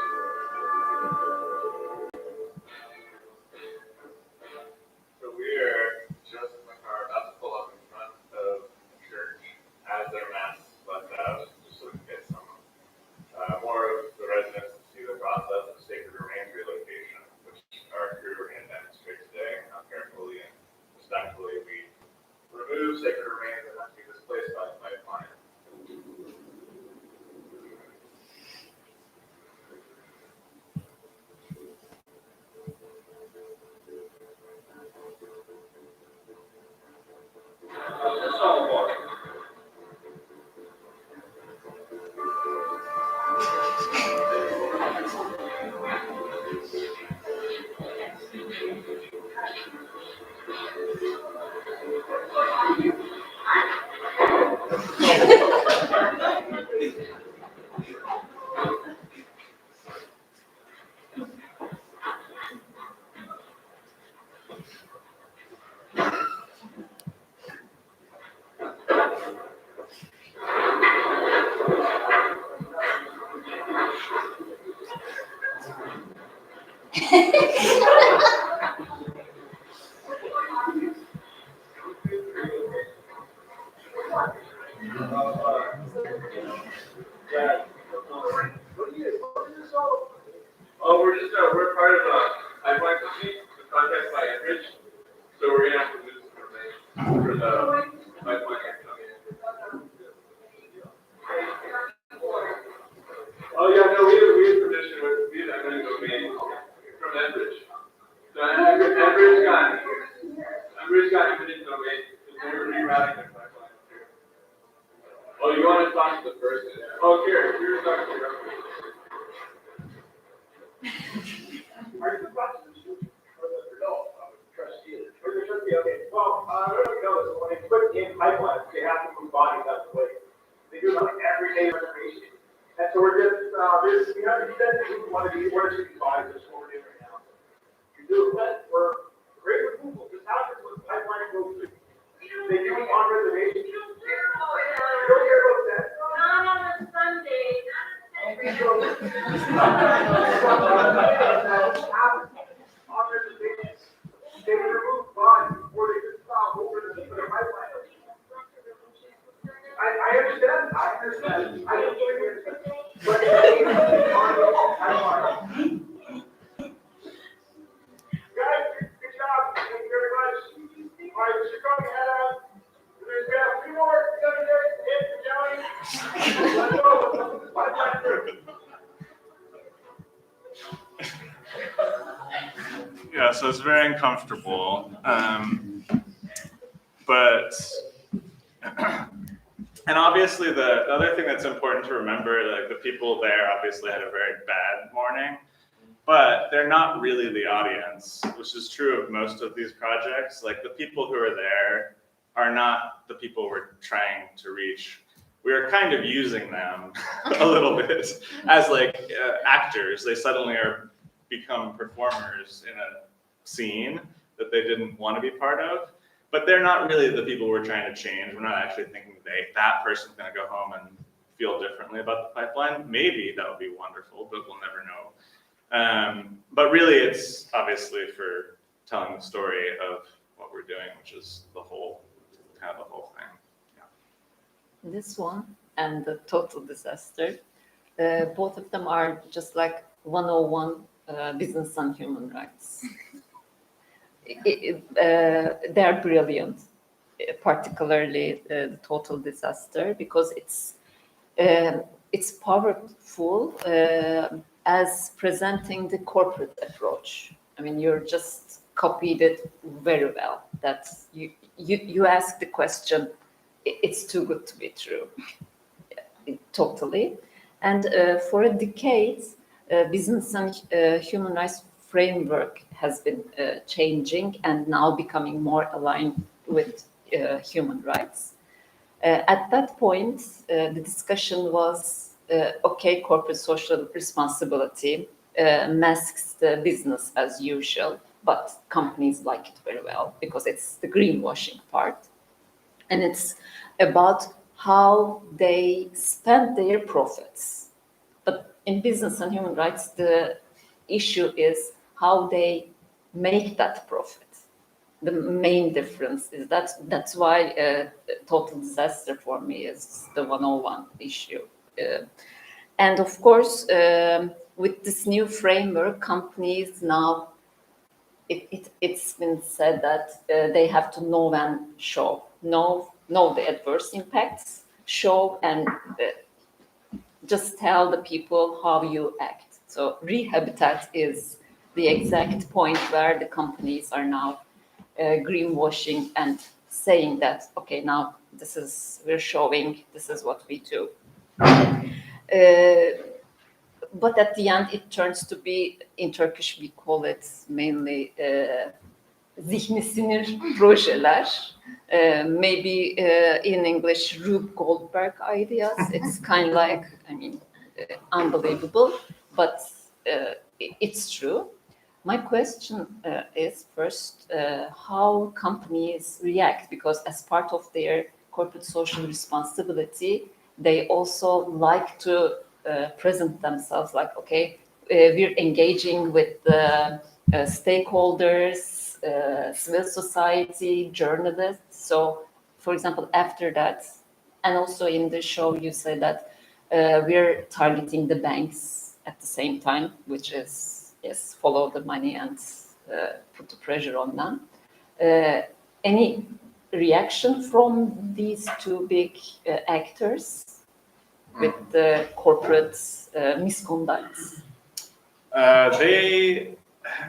So we are just in the car, about to pull up in front of the church as their mass left out, just so we can get some more of the residents to see the process of sacred remains relocation, which our crew are going to demonstrate today, how carefully and respectfully we remove sacred remains that must be displaced by the pipeline. Oh, we're part of a pipeline company, the contract by Enbridge. So we're gonna have to move some information for the pipeline coming in. Oh yeah, no, we have permission with that kind of domain from Enbridge. So Enbridge got eminent domain because they were rerouting their pipeline. Oh, you want to talk to the person? Oh, here, you're talking to the Are you the prosecutor or the trustee? Or the trustee, okay. Well, I don't know if you know this, but when they put in pipelines, they have to move bodies out of the way. They do like everyday renovation. And so we're just, we have to set one of these bodies, that's what we're doing right now. You do it, but we're great removal. This happens when pipeline goes through. They do it on reservation. You don't care about that. Not on a Sunday, They remove bodies before they just stop over the pipeline. I understand. I don't understand. But guys, good job. Thank you very much. All right, Mr. Cook, there's got a few more senators in the county. Let's go. Pipeline through. Yeah, so it's very uncomfortable. But and obviously the other thing that's important to remember, like the people there obviously had a very bad morning, but they're not really the audience, which is true of most of these projects. Like the people who are there are not the people we're trying to reach. We are kind of using them a little bit as like actors. They suddenly become performers in a scene that they didn't want to be part of. But they're not really the people we're trying to change. We're not actually thinking that person's going to go home and feel differently about the pipeline. Maybe that would be wonderful, but we'll never know. But really, it's obviously for telling the story of what we're doing, which is the whole thing. Yeah. This one and the total disaster, both of them are just like 101 business and human rights. They're brilliant, particularly the total disaster, because it's powerful as presenting the corporate approach. I mean, you're just copied it very well. That you ask the question, it's too good to be true. Totally. And for a decade, business and human rights framework has been changing and now becoming more aligned with human rights. At that point, the discussion was, okay, corporate social responsibility masks the business as usual, but companies like it very well because it's the greenwashing part. And it's about how they spend their profits. But in business and human rights, the issue is how they make that profit. The main difference is that's why total disaster for me is the 101 issue. And of course, with this new framework, companies now, it's been said that they have to know and show, know the adverse impacts, show and just tell the people how you act. So rehabitat is the exact point where the companies are now greenwashing and saying that, okay, now we're showing, this is what we do. But at the end, it turns to be, in Turkish, we call it mainly zihni sinir projeler. Maybe in English, Rube Goldberg ideas. It's kind of like, I mean, unbelievable, but it's true. My question is first, how companies react, because as part of their corporate social responsibility, they also like to present themselves like, okay, we're engaging with the stakeholders, civil society, journalists. So, for example, after that And also in the show, you say that we're targeting the banks at the same time, which is, yes, follow the money and put the pressure on them. Any reaction from these two big actors with the corporate misconduct?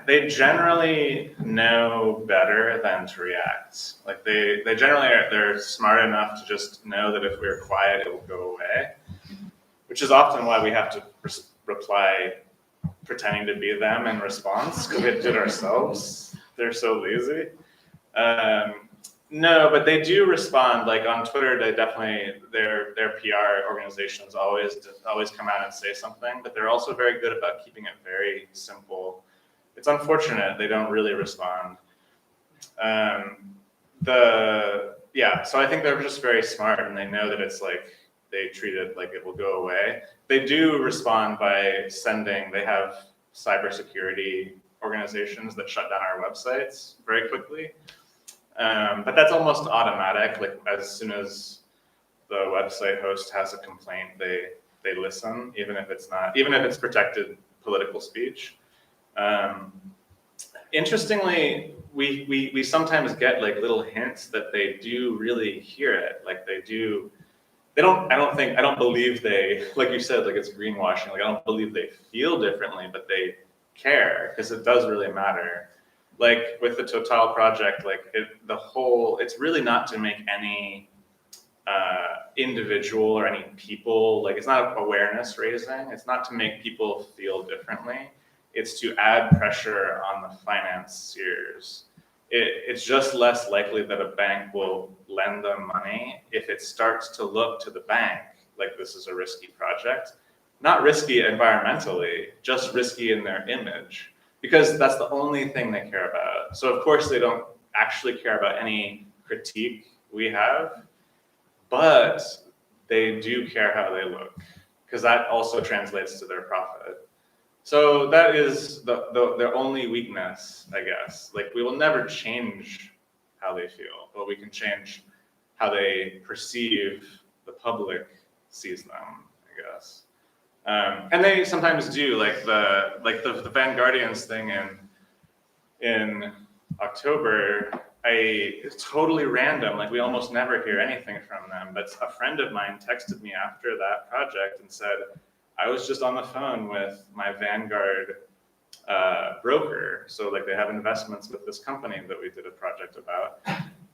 They generally know better than to react. Like they generally they're smart enough to just know that if we're quiet, it will go away, which is often why we have to reply pretending to be them in response, because we did it ourselves. They're so lazy. No, but they do respond. Like on Twitter, they definitely their PR organizations always come out and say something, but they're also very good about keeping it very simple. It's unfortunate they don't really respond. So I think they're just very smart, and they know that it's like they treat it like it will go away. They do respond by sending. They have cybersecurity organizations that shut down our websites very quickly. But that's almost automatic. Like as soon as the website host has a complaint, they listen, even if it's protected political speech. Interestingly, we sometimes get like little hints that they do really hear it. Like they do. I don't believe they, like you said, like it's greenwashing. Like I don't believe they feel differently, but they care, because it does really matter. Like with the Total project, like it's really not to make any individual or any people, like it's not awareness raising. It's not to make people feel differently. It's to add pressure on the financiers. It's just less likely that a bank will lend them money if it starts to look to the bank like this is a risky project. Not risky environmentally, just risky in their image, because that's the only thing they care about. So of course they don't actually care about any critique we have, but they do care how they look, because that also translates to their profit. So that is their only weakness, I guess. Like we will never change how they feel, but we can change how they perceive the public sees them, I guess. And they sometimes do, like the Vanguardians thing in October. It's totally random. Like we almost never hear anything from them. But a friend of mine texted me after that project and said, I was just on the phone with my Vanguard broker. So like they have investments with this company that we did a project about.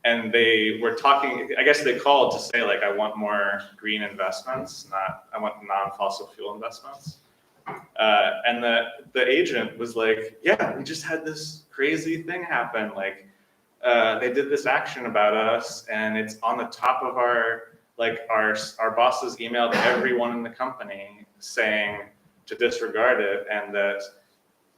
And they were talking, I guess they called to say like, I want more green investments, I want non-fossil fuel investments. And the agent was like, yeah, we just had this crazy thing happen. Like they did this action about us, and it's on the top of our bosses emailed everyone in the company saying to disregard it, and that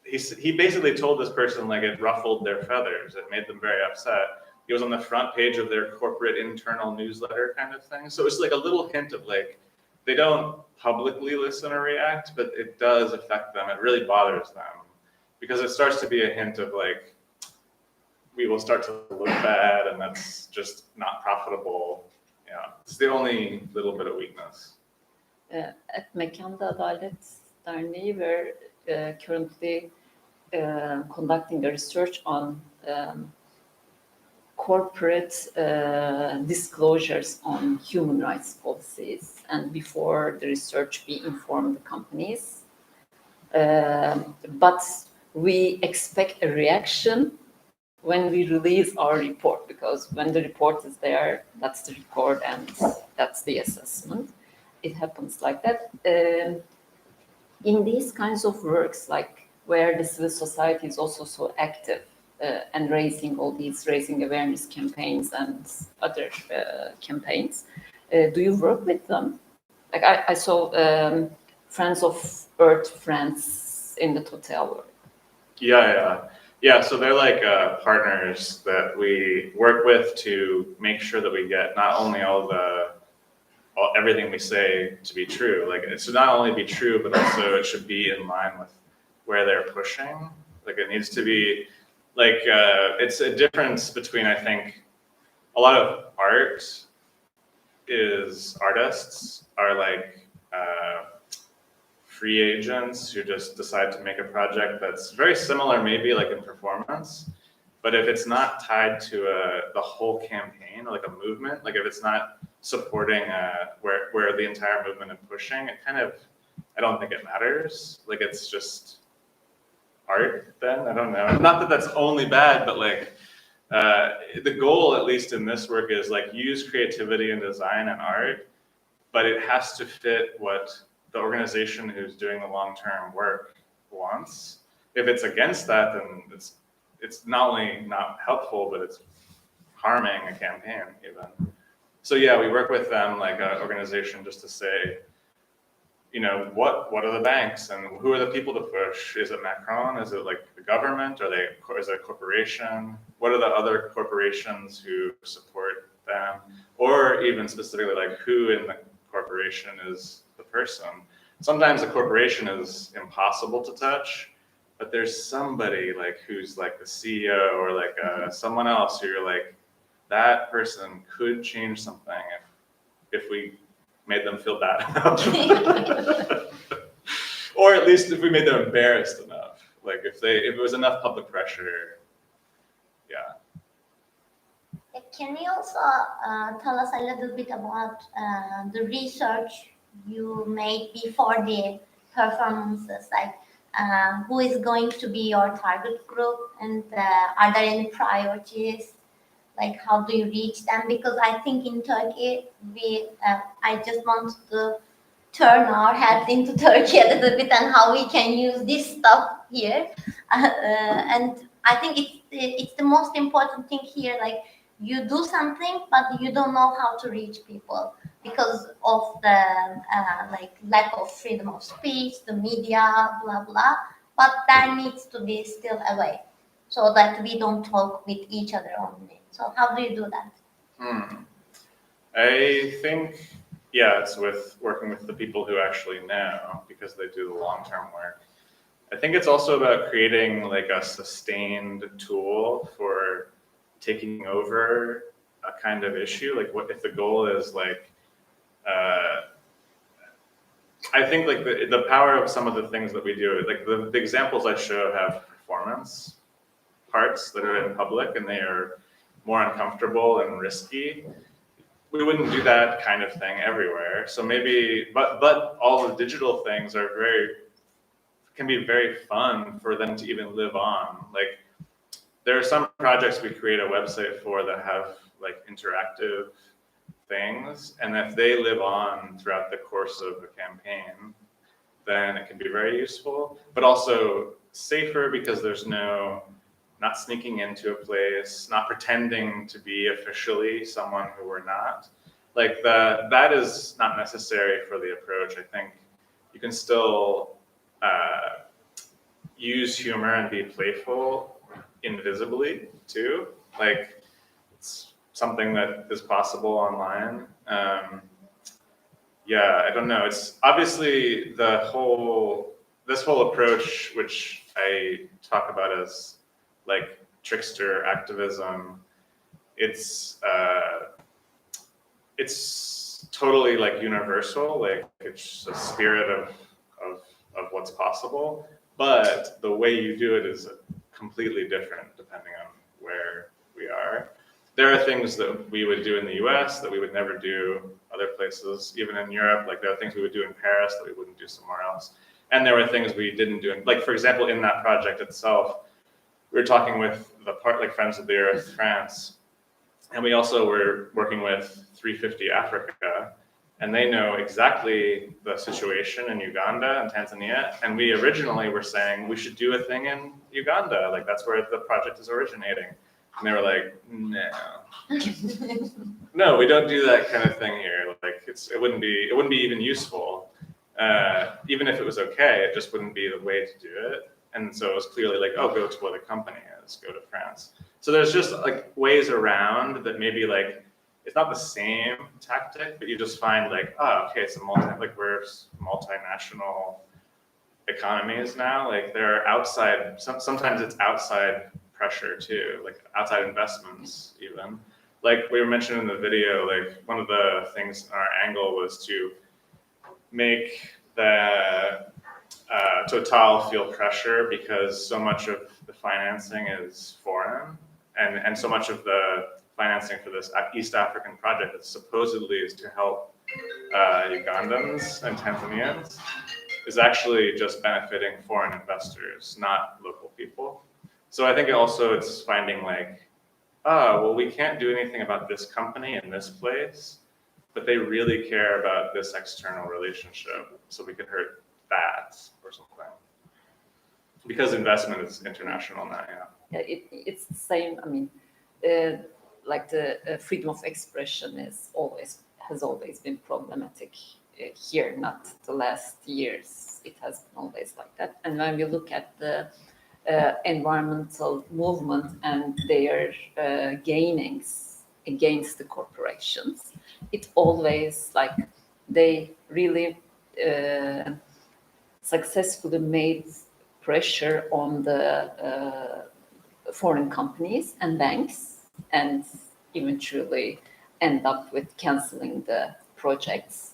he basically told this person like it ruffled their feathers. It made them very upset. He was on the front page of their corporate internal newsletter kind of thing. So it's like a little hint of like, they don't publicly listen or react, but it does affect them. It really bothers them, because it starts to be a hint of like, we will start to look bad, and that's just not profitable. Yeah, it's the only little bit of weakness. At Mekanda Adalet Derneği, we're currently conducting a research on corporate disclosures on human rights policies, and before the research we inform the companies, but we expect a reaction when we release our report, because when the report is there, that's the record and that's the assessment. It happens like that. In these kinds of works, like where the civil society is also so active and raising awareness campaigns and other campaigns, do you work with them? Like I saw Friends of Earth Friends in the Total work. Yeah, so they're like partners that we work with to make sure that we get not only everything we say to be true. Like it should not only be true, but also it should be in line with where they're pushing. Like it needs to be like it's a difference between, I think, a lot of art is artists are like free agents who just decide to make a project that's very similar, maybe like in performance, but if it's not tied to the whole campaign, like a movement, like if it's not supporting where the entire movement is pushing, it kind of, I don't think it matters. Like it's just art then, I don't know. Not that that's only bad, but like the goal, at least in this work, is like use creativity and design and art, but it has to fit what the organization who's doing the long-term work wants. If it's against that, then it's not only not helpful, but it's harming a campaign even. So yeah, we work with them like an organization just to say, you know, what are the banks and who are the people to push? Is it Macron? Is it like the government? Is it a corporation? What are the other corporations who support them? Or even specifically like who in the corporation is the person? Sometimes a corporation is impossible to touch, but there's somebody like who's like the CEO or like someone else who you're like, that person could change something if we made them feel bad enough. Or at least if we made them embarrassed enough. Like if it was enough public pressure, yeah. Can you also tell us a little bit about the research you made before the performances? Like who is going to be your target group, and are there any priorities? Like how do you reach them? Because I think in Turkey, I just want to turn our heads into Turkey a little bit and how we can use this stuff here. And I think it's the most important thing here. Like you do something, but you don't know how to reach people because of the like lack of freedom of speech, the media, blah blah. But there needs to be still a way so that we don't talk with each other only. So how do you do that? I think, yeah, it's with working with the people who actually know because they do the long-term work. I think it's also about creating like a sustained tool for taking over a kind of issue. Like what if the goal is like, I think like the power of some of the things that we do, like the examples I show have performance parts that are in public and they are more uncomfortable and risky. We wouldn't do that kind of thing everywhere. So maybe, but all the digital things are can be very fun for them to even live on. Like there are some projects we create a website for that have like interactive things. And if they live on throughout the course of a campaign, then it can be very useful, but also safer because there's not sneaking into a place, not pretending to be officially someone who we're not. Like that is not necessary for the approach. I think you can still use humor and be playful invisibly too. Like it's something that is possible online. Yeah, I don't know. It's obviously this whole approach, which I talk about as like trickster activism, it's totally like universal, like it's a spirit of what's possible, but the way you do it is completely different depending on where we are. There are things that we would do in the US that we would never do other places, even in Europe. Like there are things we would do in Paris that we wouldn't do somewhere else. And there were things we didn't do, like for example, in that project itself, we were talking with like Friends of the Earth France, and we also were working with 350 Africa, and they know exactly the situation in Uganda and Tanzania. And we originally were saying we should do a thing in Uganda, like that's where the project is originating. And they were like, no, we don't do that kind of thing here. Like it wouldn't be even useful. Even if it was okay, it just wouldn't be the way to do it. And so it was clearly like, oh, go to where the company is, go to France. So there's just like ways around that maybe like, it's not the same tactic, but you just find like, oh, okay, it's we're multinational economies now. Like there are outside, sometimes it's outside pressure too, like outside investments even. like we were mentioning in the video, like one of the things our angle was to make the Total feel pressure because so much of the financing is foreign, and so much of the financing for this East African project that supposedly is to help Ugandans and Tanzanians is actually just benefiting foreign investors, not local people. So I think it's finding like, well, we can't do anything about this company in this place, but they really care about this external relationship, so we could hurt that or something. Because investment is international now, Yeah, it's the same. I mean, like the freedom of expression has always been problematic here, not the last years. It has been always like that. And when we look at the environmental movement and their gainings against the corporations, it always like they really successfully made pressure on the foreign companies and banks, and eventually end up with canceling the projects.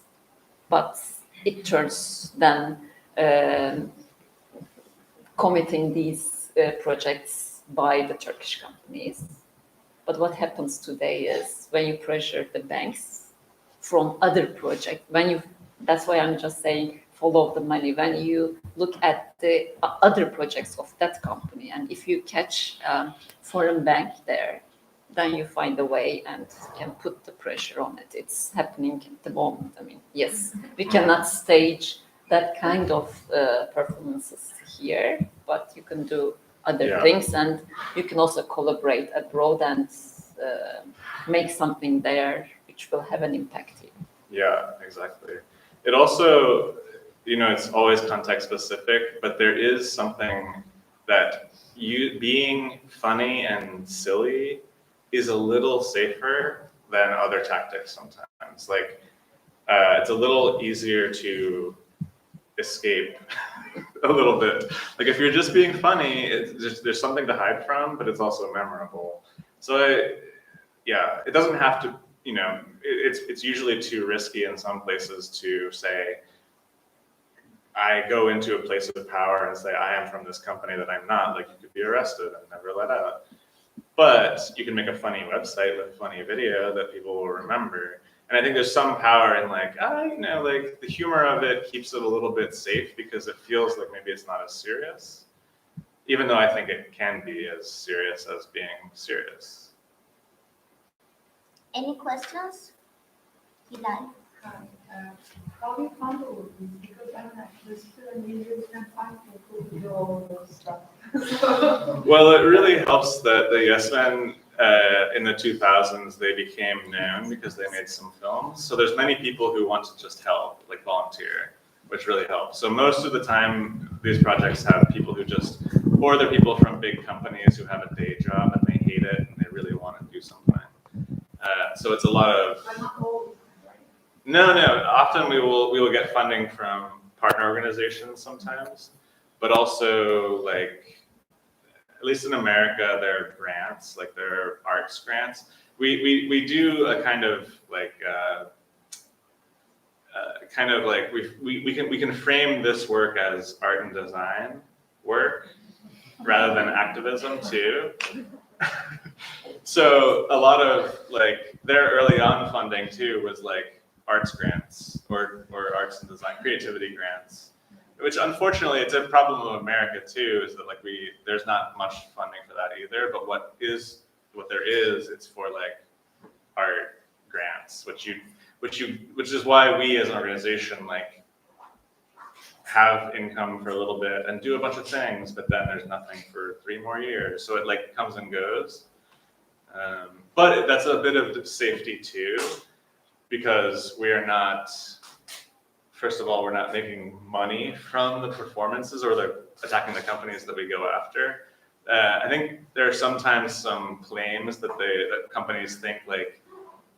But it turns then committing these projects by the Turkish companies. But what happens today is when you pressure the banks from other projects, that's why I'm just saying follow the money. When you look at the other projects of that company, and if you catch foreign bank there, then you find a way and can put the pressure on it. It's happening at the moment. I mean, yes, we cannot stage that kind of performances here, but you can do other things, and you can also collaborate abroad and make something there which will have an impact here. Yeah, exactly. It also, it's always context specific, but there is something that being funny and silly is a little safer than other tactics sometimes. Like, it's a little easier to escape a little bit. Like if you're just being funny, there's something to hide from, but it's also memorable. So it doesn't have to, it's usually too risky in some places to say, I go into a place of power and say, I am from this company that I'm not. Like you could be arrested and never let out. But you can make a funny website with a funny video that people will remember. And I think there's some power in like, like the humor of it keeps it a little bit safe because it feels like maybe it's not as serious, even though I think it can be as serious as being serious. Any questions? Hilal? How do you handle this? Because I'm actually still in Egypt and find people to do all those stuff. Well, it really helps that the Yes Men in the 2000s, they became known because they made some films. So there's many people who want to just help, like volunteer, which really helps. So most of the time, these projects have people who or they're people from big companies who have a day job and they hate it and they really want to do something. So it's a lot of. I'm not old. No. Often we will get funding from partner organizations sometimes, but also like, at least in America, there are grants, like there are arts grants. We do a kind of like we can frame this work as art and design work rather than activism too. So a lot of like their early on funding too was like arts grants or arts and design creativity grants, which unfortunately it's a problem of America too, is that like there's not much funding for that either, but what there is, it's for like art grants, which is why we as an organization like have income for a little bit and do a bunch of things, but then there's nothing for 3 more years. So it like comes and goes. But that's a bit of safety too, because we are not, first of all, we're not making money from the performances or attacking the companies that we go after. I think there are sometimes some claims that companies think like,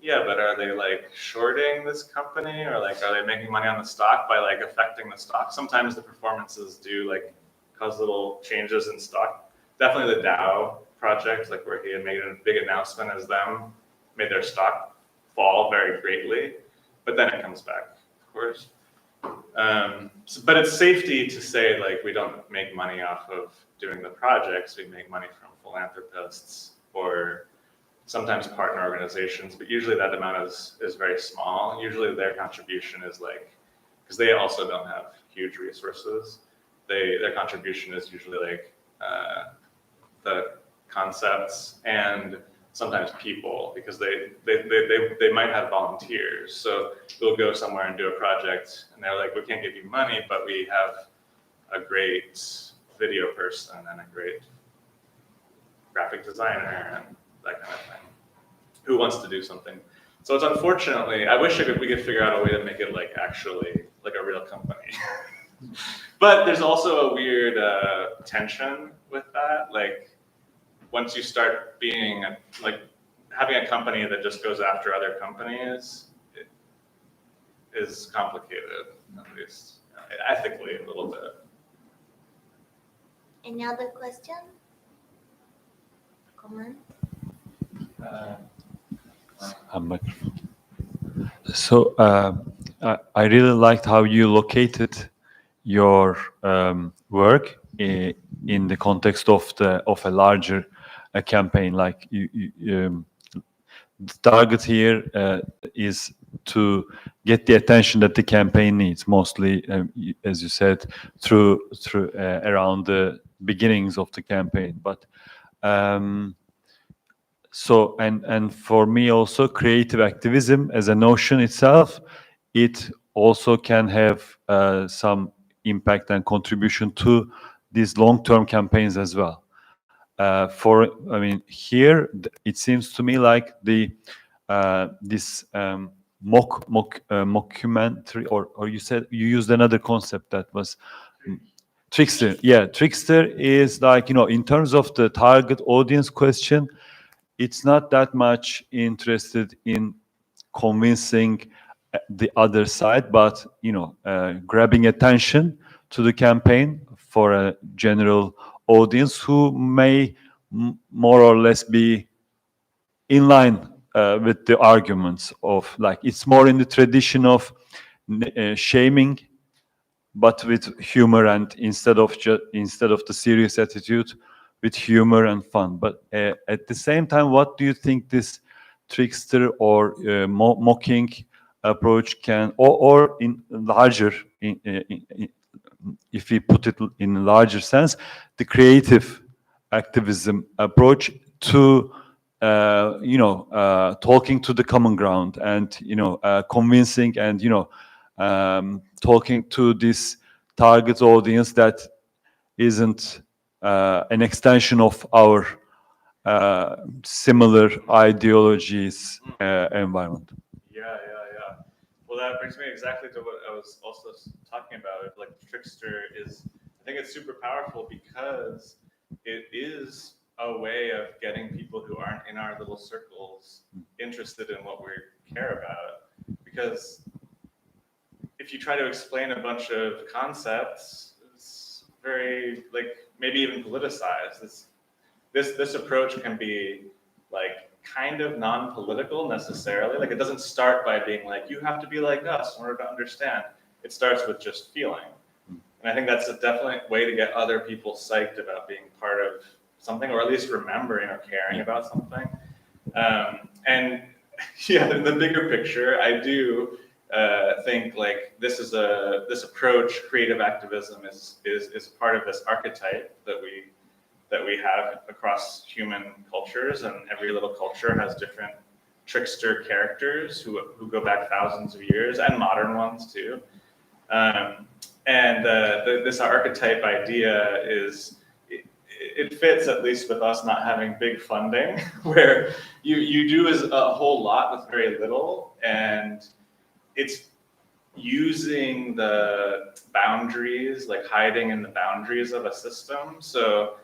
yeah, but are they like shorting this company, or like are they making money on the stock by like affecting the stock? Sometimes the performances do like cause little changes in stock. Definitely the Dow project, like where he had made a big announcement as them made their stock fall very greatly, but then it comes back, of course. But it's safety to say, like, we don't make money off of doing the projects. We make money from philanthropists or sometimes partner organizations, but usually that amount is very small. Usually their contribution is like, because they also don't have huge resources, their contribution is usually like the concepts and sometimes people, because they might have volunteers. So they'll go somewhere and do a project and they're like, we can't give you money, but we have a great video person and a great graphic designer and that kind of thing, who wants to do something. So it's unfortunately, I wish we could figure out a way to make it like actually like a real company. But there's also a weird tension with that. Like once you start being like having a company that just goes after other companies, it is complicated, at least ethically a little bit. Any other question? Comment? So I really liked how you located your work in the context of a larger campaign. Like the target here is to get the attention that the campaign needs, mostly, as you said, through around the beginnings of the campaign. But so and for me also, creative activism as a notion itself, it also can have some impact and contribution to these long-term campaigns as well. I mean, here it seems to me like the this mockumentary, or you said you used another concept that was trickster. Yeah, trickster is like, you know, in terms of the target audience question, it's not that much interested in convincing the other side, but, you know, grabbing attention to the campaign for a general audience who may more or less be in line with the arguments of, like, it's more in the tradition of shaming, but with humor, and instead of the serious attitude, with humor and fun. But at the same time, what do you think this trickster or mocking approach can, or in larger, if we put it in a larger sense, the creative activism approach to you know, talking to the common ground and, you know, convincing and, you know, talking to this target audience that isn't an extension of our similar ideologies environment. Yeah. Well, that brings me exactly to what I was also talking about. Like, trickster is, I think it's super powerful because it is a way of getting people who aren't in our little circles interested in what we care about. Because if you try to explain a bunch of concepts, it's very, like, maybe even politicized. This approach can be like kind of non-political necessarily. Like, it doesn't start by being like, you have to be like us in order to understand. It starts with just feeling. And I think that's a definite way to get other people psyched about being part of something, or at least remembering or caring about something. And yeah, the bigger picture, I do think like this approach, creative activism, is part of this archetype that we have across human cultures, and every little culture has different trickster characters who go back thousands of years, and modern ones too. This archetype idea is, it fits at least with us not having big funding, where you do is a whole lot with very little, and it's using the boundaries, like hiding in the boundaries of a system. So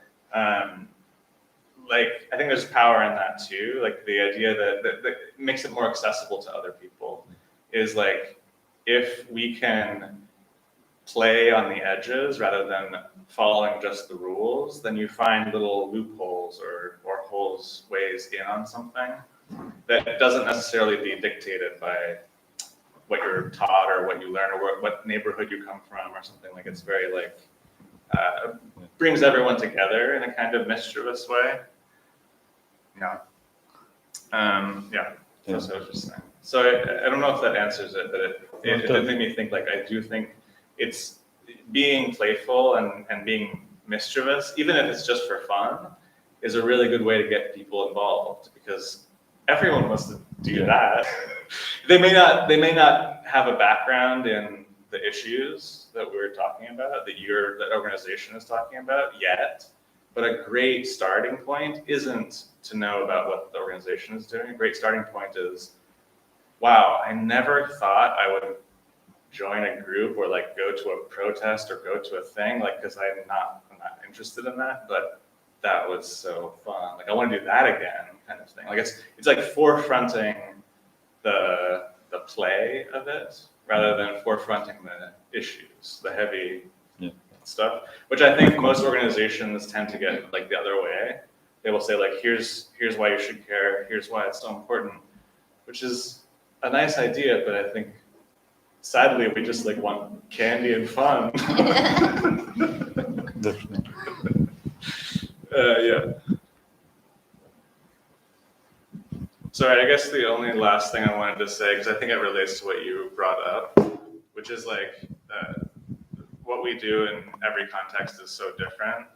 like, I think there's power in that too. Like, the idea that makes it more accessible to other people is like, if we can play on the edges rather than following just the rules, then you find little loopholes or ways in on something that doesn't necessarily be dictated by what you're taught or what you learn or what neighborhood you come from or something. Like it's very like brings everyone together in a kind of mischievous way. Yeah. Yeah. That's what I was just saying. So I don't know if that answers it, but it did make me think, like, I do think it's being playful and being mischievous, even if it's just for fun, is a really good way to get people involved, because everyone wants to do that. They may not have a background in the issues that we're talking about, that organization is talking about yet, but a great starting point isn't to know about what the organization is doing. A great starting point is, wow, I never thought I would join a group or like go to a protest or go to a thing, like, because I'm not interested in that, but that was so fun. Like I want to do that again, kind of thing. Like it's like forefronting the play of it rather than forefronting the issues, the heavy stuff, which I think most organizations tend to get like the other way. They will say like, here's why you should care, here's why it's so important, which is a nice idea, but I think sadly we just like want candy and fun. Definitely. Yeah. Sorry, I guess the only last thing I wanted to say, because I think it relates to what you brought up, which is like what we do in every context is so different.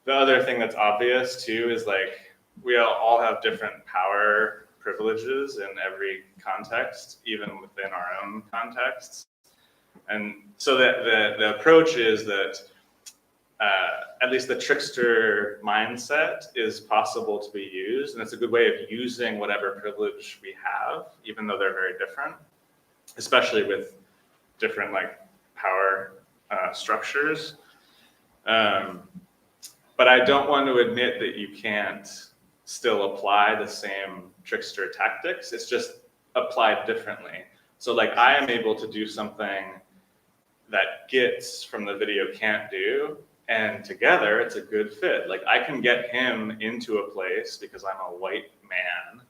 The other thing that's obvious too is like we all have different power privileges in every context, even within our own contexts. And so that the approach is that at least the trickster mindset is possible to be used, and it's a good way of using whatever privilege we have, even though they're very different, especially with different like power structures. But I don't want to admit that you can't still apply the same trickster tactics. It's just applied differently. So like I am able to do something that Gits from the video can't do, and together it's a good fit. Like I can get him into a place because I'm a white man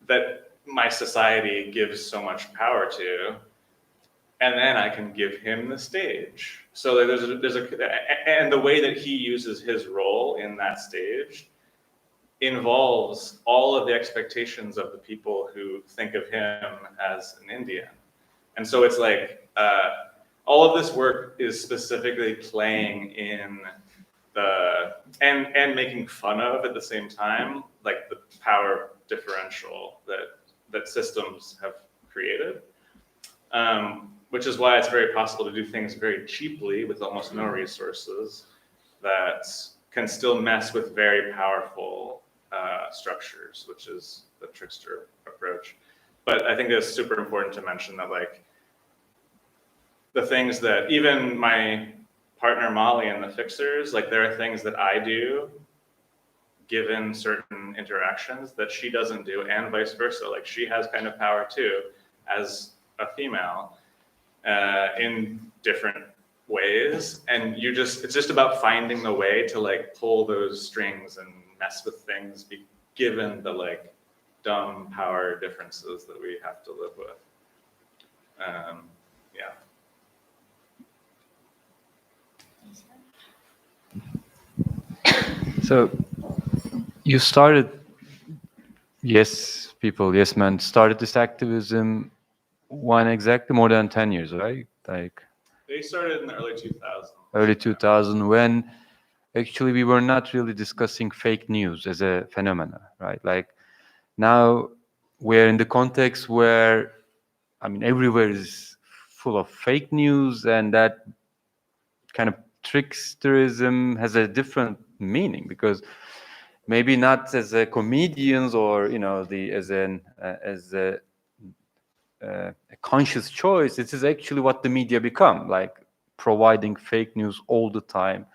that my society gives so much power to, and then I can give him the stage. So and the way that he uses his role in that stage involves all of the expectations of the people who think of him as an Indian. And so it's like, all of this work is specifically playing in and making fun of at the same time, like the power differential that systems have created. Which is why it's very possible to do things very cheaply with almost no resources that can still mess with very powerful structures, which is the trickster approach. But I think it's super important to mention that like the things that even my partner Molly and the Fixers, like there are things that I do given certain interactions that she doesn't do, and vice versa. Like she has kind of power too as a female in different ways, and it's just about finding the way to like pull those strings and mess with things given the like dumb power differences that we have to live with. Yeah. So you started, Yes Men started this activism exactly more than 10 years, right? Like They started in the early 2000s. Early 2000, when actually we were not really discussing fake news as a phenomena, right? Like now we're in the context where, I mean, everywhere is full of fake news, and that kind of tricksterism has a different meaning, because maybe not as a comedians or as a conscious choice. It is actually what the media become, like providing fake news all the time,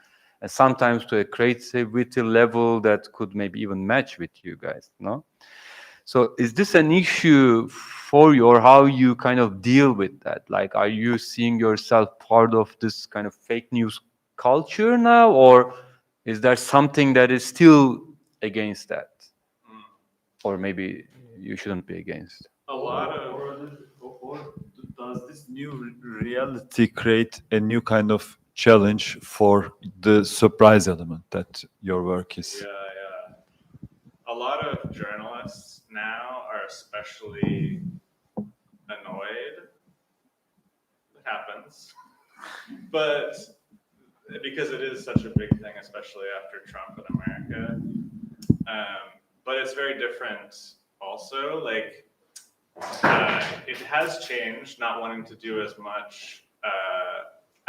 and sometimes to a creativity level that could maybe even match with you guys, no? So is this an issue for you, or how you kind of deal with that? Like, are you seeing yourself part of this kind of fake news culture now, or is there something that is still against that? Or maybe you shouldn't be against. A lot of, or does this new reality create a new kind of challenge for the surprise element that your work is? Yeah. A lot of journalists now are especially annoyed. It happens. But because it is such a big thing, especially after Trump in America. But it's very different also. Like, it has changed, not wanting to do as much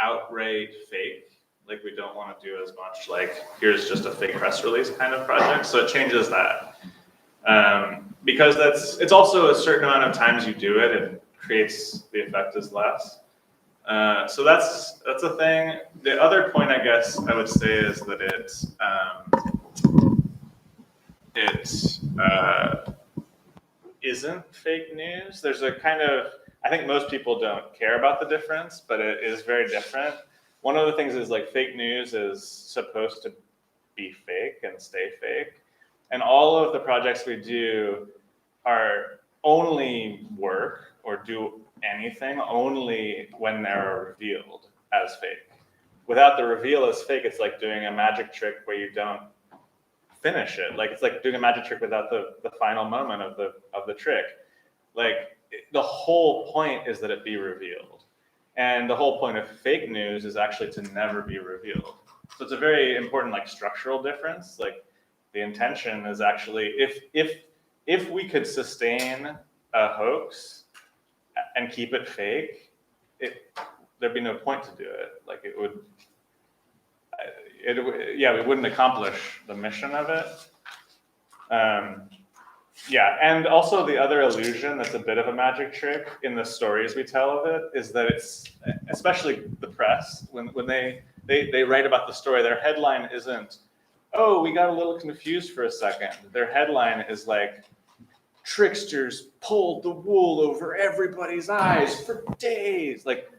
outright fake. Like, we don't want to do as much like, here's just a fake press release kind of project. So it changes that. Because it's also a certain amount of times you do it, it creates the effect is less. So that's a thing. The other point, I guess, I would say is that it isn't fake news. There's a kind of, I think most people don't care about the difference, but it is very different. One of the things is like fake news is supposed to be fake and stay fake. And all of the projects we do are only work or do anything only when they're revealed as fake. Without the reveal as fake, it's like doing a magic trick where you don't finish it. Like, it's like doing a magic trick without the final moment of the trick. Like, the whole point is that it be revealed. And the whole point of fake news is actually to never be revealed. So it's a very important like structural difference. Like, the intention is actually, if we could sustain a hoax and keep it fake, there'd be no point to do it. Like, we wouldn't accomplish the mission of it. Yeah, and also the other illusion that's a bit of a magic trick in the stories we tell of it is that it's, especially the press, when they write about the story, their headline isn't, oh, we got a little confused for a second. Their headline is like, tricksters pulled the wool over everybody's eyes for days. Like,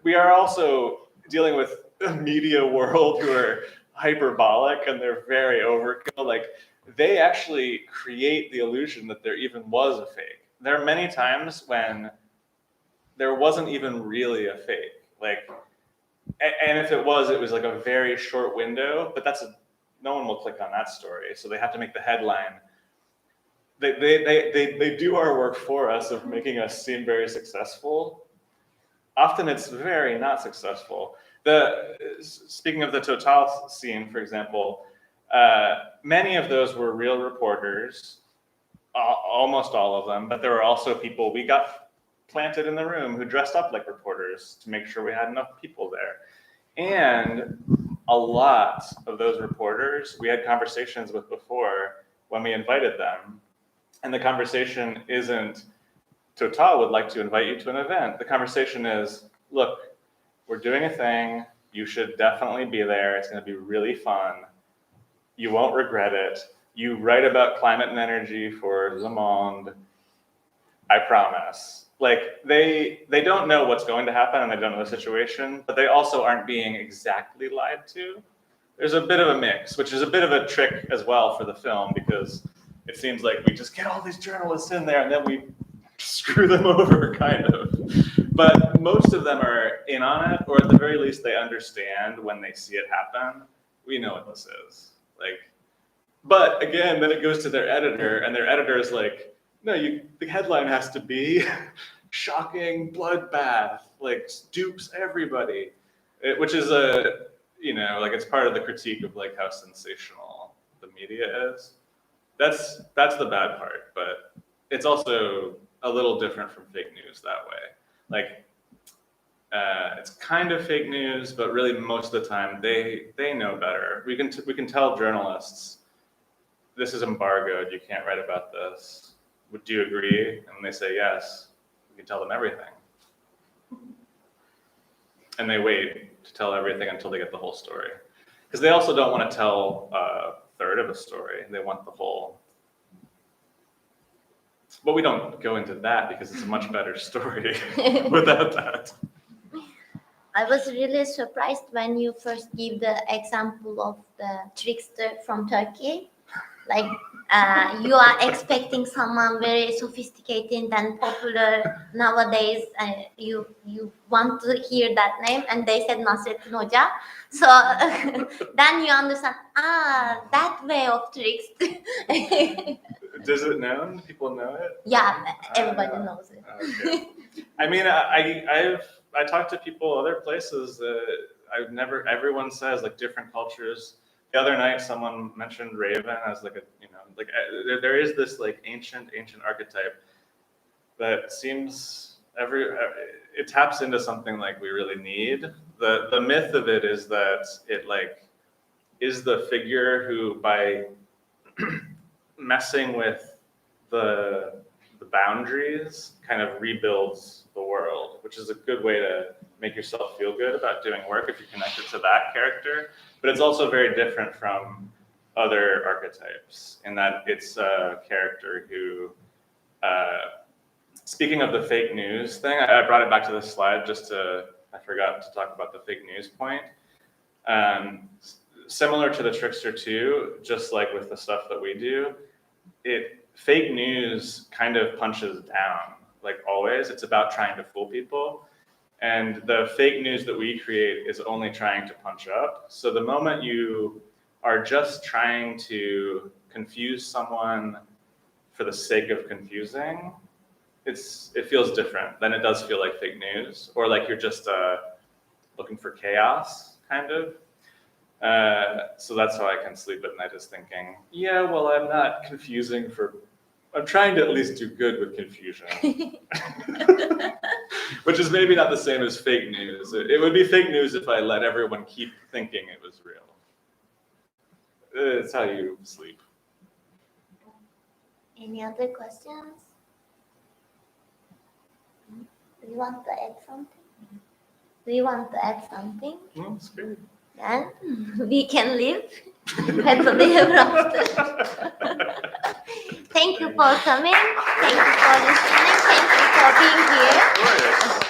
we are also dealing with a media world who are hyperbolic and they're very overkill. Like, they actually create the illusion that there even was a fake. There are many times when there wasn't even really a fake. Like, and if it was like a very short window, but no one will click on that story. So they have to make the headline. They do our work for us of making us seem very successful. Often it's very not successful. Speaking of the Total scene, for example, many of those were real reporters, almost all of them, but there were also people we got planted in the room who dressed up like reporters to make sure we had enough people there. And a lot of those reporters we had conversations with before when we invited them. And the conversation isn't, Total would like to invite you to an event. The conversation is, look, we're doing a thing. You should definitely be there. It's going to be really fun. You won't regret it. You write about climate and energy for Le Monde. I promise. Like, they don't know what's going to happen and they don't know the situation, but they also aren't being exactly lied to. There's a bit of a mix, which is a bit of a trick as well for the film, because it seems like we just get all these journalists in there and then we screw them over, kind of. But most of them are in on it, or at the very least they understand when they see it happen. We know what this is. Like, but again, then it goes to their editor, and their editor is like, no, the headline has to be shocking bloodbath, like dupes everybody, which is like it's part of the critique of like how sensational the media is. That's the bad part, but it's also a little different from fake news that way. Like, it's kind of fake news, but really most of the time they know better. We can tell journalists, this is embargoed, you can't write about this. Do you agree? And they say yes. We can tell them everything. And they wait to tell everything until they get the whole story. Because they also don't want to tell a third of a story. They want the whole. But we don't go into that because it's a much better story without that. I was really surprised when you first gave the example of the trickster from Turkey. Like, you are expecting someone very sophisticated and popular nowadays, you want to hear that name, and they said Nasrettin Hoca. So then you understand, that way of tricks. Does it known? People know it? Yeah, everybody knows it. Okay. I mean, I talked to people other places that everyone says like different cultures. The other night, someone mentioned Raven as like there is this like ancient archetype that seems it taps into something like we really need. The myth of it is that it like is the figure who by messing with the boundaries kind of rebuilds the world, which is a good way to make yourself feel good about doing work if you connect it to that character. But it's also very different from other archetypes in that it's a character who, speaking of the fake news thing, I brought it back to this slide I forgot to talk about the fake news point. Similar to the trickster too, just like with the stuff that we do, fake news kind of punches down, like always. It's about trying to fool people. And the fake news that we create is only trying to punch up. So the moment you are just trying to confuse someone for the sake of confusing, it feels different than it does feel like fake news, or like you're just looking for chaos, kind of. So that's how I can sleep at night, is thinking, yeah, well, I'm not confusing I'm trying to at least do good with confusion. Which is maybe not the same as fake news. It would be fake news if I let everyone keep thinking it was real. It's how you sleep. Any other questions? Do you want to add something? No, it's good. Then we can leave happily ever after. Thank you for coming. Thank you for listening. Thank you for being here.